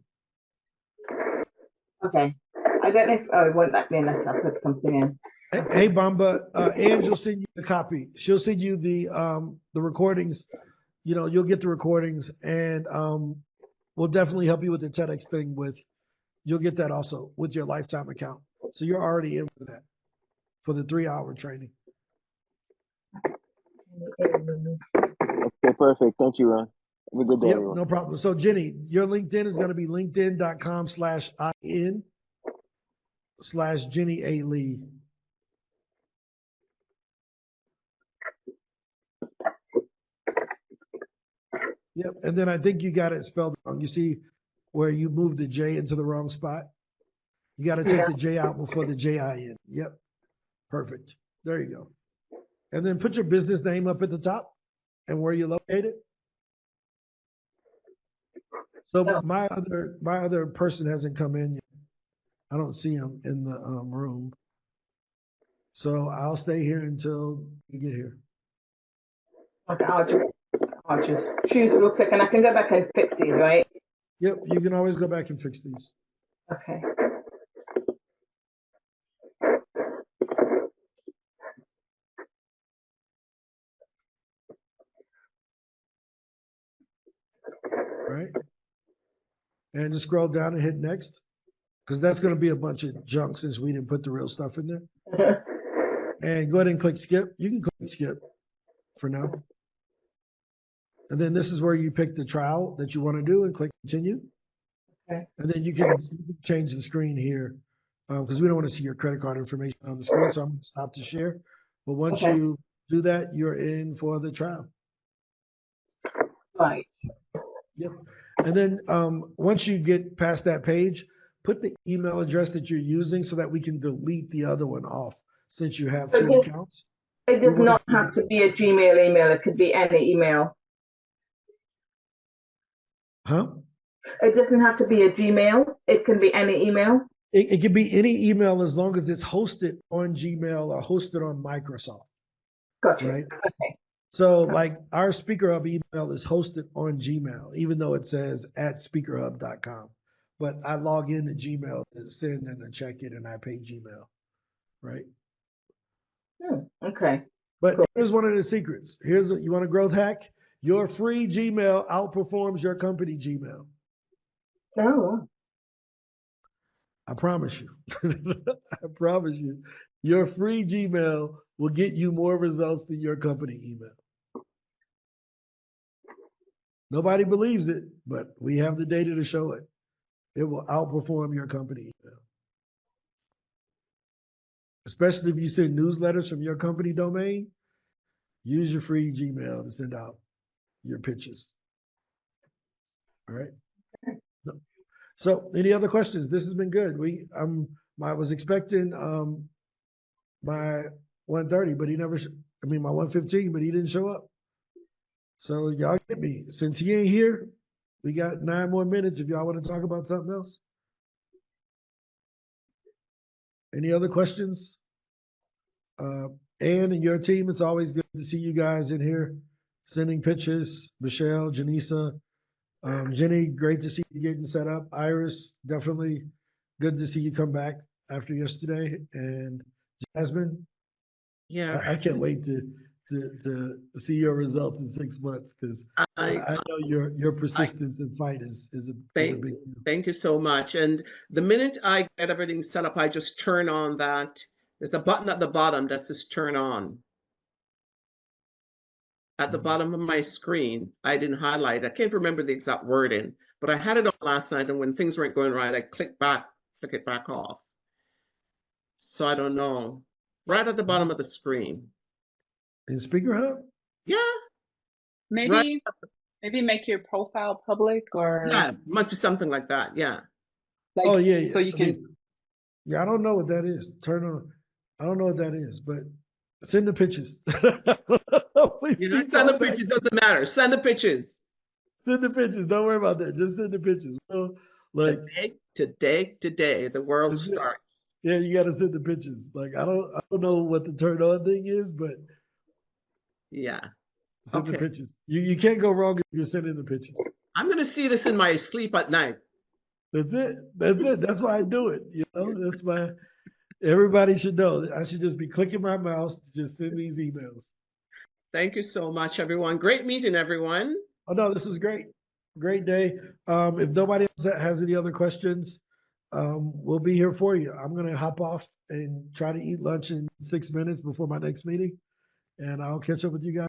Speaker 8: Okay. I don't know if it won't let me unless I put something in.
Speaker 3: Hey, Bamba, Ange will send you the copy. She'll send you the recordings. You'll get the recordings, and we'll definitely help you with the TEDx thing. You'll get that also with your lifetime account. So you're already in for that, for the 3-hour training.
Speaker 5: Okay, perfect. Thank you, Ron. Have a good day,
Speaker 3: Yep,
Speaker 5: everyone.
Speaker 3: no problem. So Jenny, your LinkedIn is going to be linkedin.com/in/Jenny A. Lee. Yep, and then I think you got it spelled wrong. You see where you moved the J into the wrong spot? You got to take the J out before the J-I-N. Yep, perfect. There you go. And then put your business name up at the top and where you're located. So my other person hasn't come in yet. I don't see him in the room. So I'll stay here until you get here.
Speaker 8: Okay, I'll just choose real quick, and I can go back and fix these, right?
Speaker 3: Yep, you can always go back and fix these.
Speaker 8: Okay.
Speaker 3: Right? And just scroll down and hit next, because that's going to be a bunch of junk since we didn't put the real stuff in there. And go ahead and click skip. You can click skip for now. And then this is where you pick the trial that you want to do and click continue.
Speaker 8: Okay.
Speaker 3: And then you can change the screen here, because we don't want to see your credit card information on the screen. So I'm going to stop the share. But once you do that, you're in for the trial.
Speaker 8: Right.
Speaker 3: Yep. And then once you get past that page, put the email address that you're using so that we can delete the other one off, since you have 2 accounts.
Speaker 8: It does not have to be a Gmail email. It could be any email.
Speaker 3: Huh?
Speaker 8: It doesn't have to be a Gmail. It can be any email.
Speaker 3: It can be any email as long as it's hosted on Gmail or hosted on Microsoft.
Speaker 8: Gotcha.
Speaker 3: right?
Speaker 8: Okay.
Speaker 3: So like our SpeakerHub email is hosted on Gmail, even though it says at speakerhub.com. But I log into Gmail to send and to check it, and I pay Gmail, right?
Speaker 8: Okay.
Speaker 3: But
Speaker 8: Cool.
Speaker 3: here's one of the secrets. You want a growth hack? Your free Gmail outperforms your company Gmail.
Speaker 8: Oh.
Speaker 3: I promise you. I promise you. Your free Gmail will get you more results than your company email. Nobody believes it, but we have the data to show it. It will outperform your company email. Especially if you send newsletters from your company domain, use your free Gmail to send out your pitches. All right. So any other questions? This has been good. I was expecting my 1:30, but he never, my 1:15, but he didn't show up. So y'all get me. Since he ain't here, we got 9 more minutes if y'all want to talk about something else. Any other questions? Ann and your team, it's always good to see you guys in here sending pictures. Michelle, Janisa, Jenny, great to see you getting set up. Iris, definitely good to see you come back after yesterday. And Jasmine,
Speaker 2: Yeah.
Speaker 3: I can't wait to see your results in 6 months, because I know your persistence and fight is a big deal.
Speaker 2: Thank you so much. And the minute I get everything set up, I just turn on that. There's a button at the bottom that says turn on. At the bottom of my screen, I didn't highlight. I can't remember the exact wording, but I had it on last night, and when things weren't going right, I flick it back off. So I don't know. Right at the bottom of the screen.
Speaker 3: In SpeakerHub?
Speaker 2: Yeah.
Speaker 1: Maybe
Speaker 2: Right.
Speaker 1: maybe make your profile public, or
Speaker 2: Yeah, might be something like that. Yeah.
Speaker 1: like,
Speaker 3: Oh yeah.
Speaker 1: so you can.
Speaker 3: I don't know what that is. Turn on. I don't know what that is, but send the pictures.
Speaker 2: Send the pictures. Doesn't matter. Send the pictures.
Speaker 3: Send the pictures. Don't worry about that. Just send the pictures. Well, like
Speaker 2: today, the world starts.
Speaker 3: Yeah, you got to send the pictures. Like I don't know what the turn on thing is, but
Speaker 2: yeah,
Speaker 3: send the pictures. You can't go wrong if you're sending the pictures.
Speaker 2: I'm gonna see this in my sleep at night.
Speaker 3: That's it. That's it. That's why I do it. That's why everybody should know. I should just be clicking my mouse to just send these emails.
Speaker 2: Thank you so much, everyone. Great meeting, everyone.
Speaker 3: Oh no, this was great. Great day. If nobody else has any other questions, we'll be here for you. I'm gonna hop off and try to eat lunch in 6 minutes before my next meeting, and I'll catch up with you guys.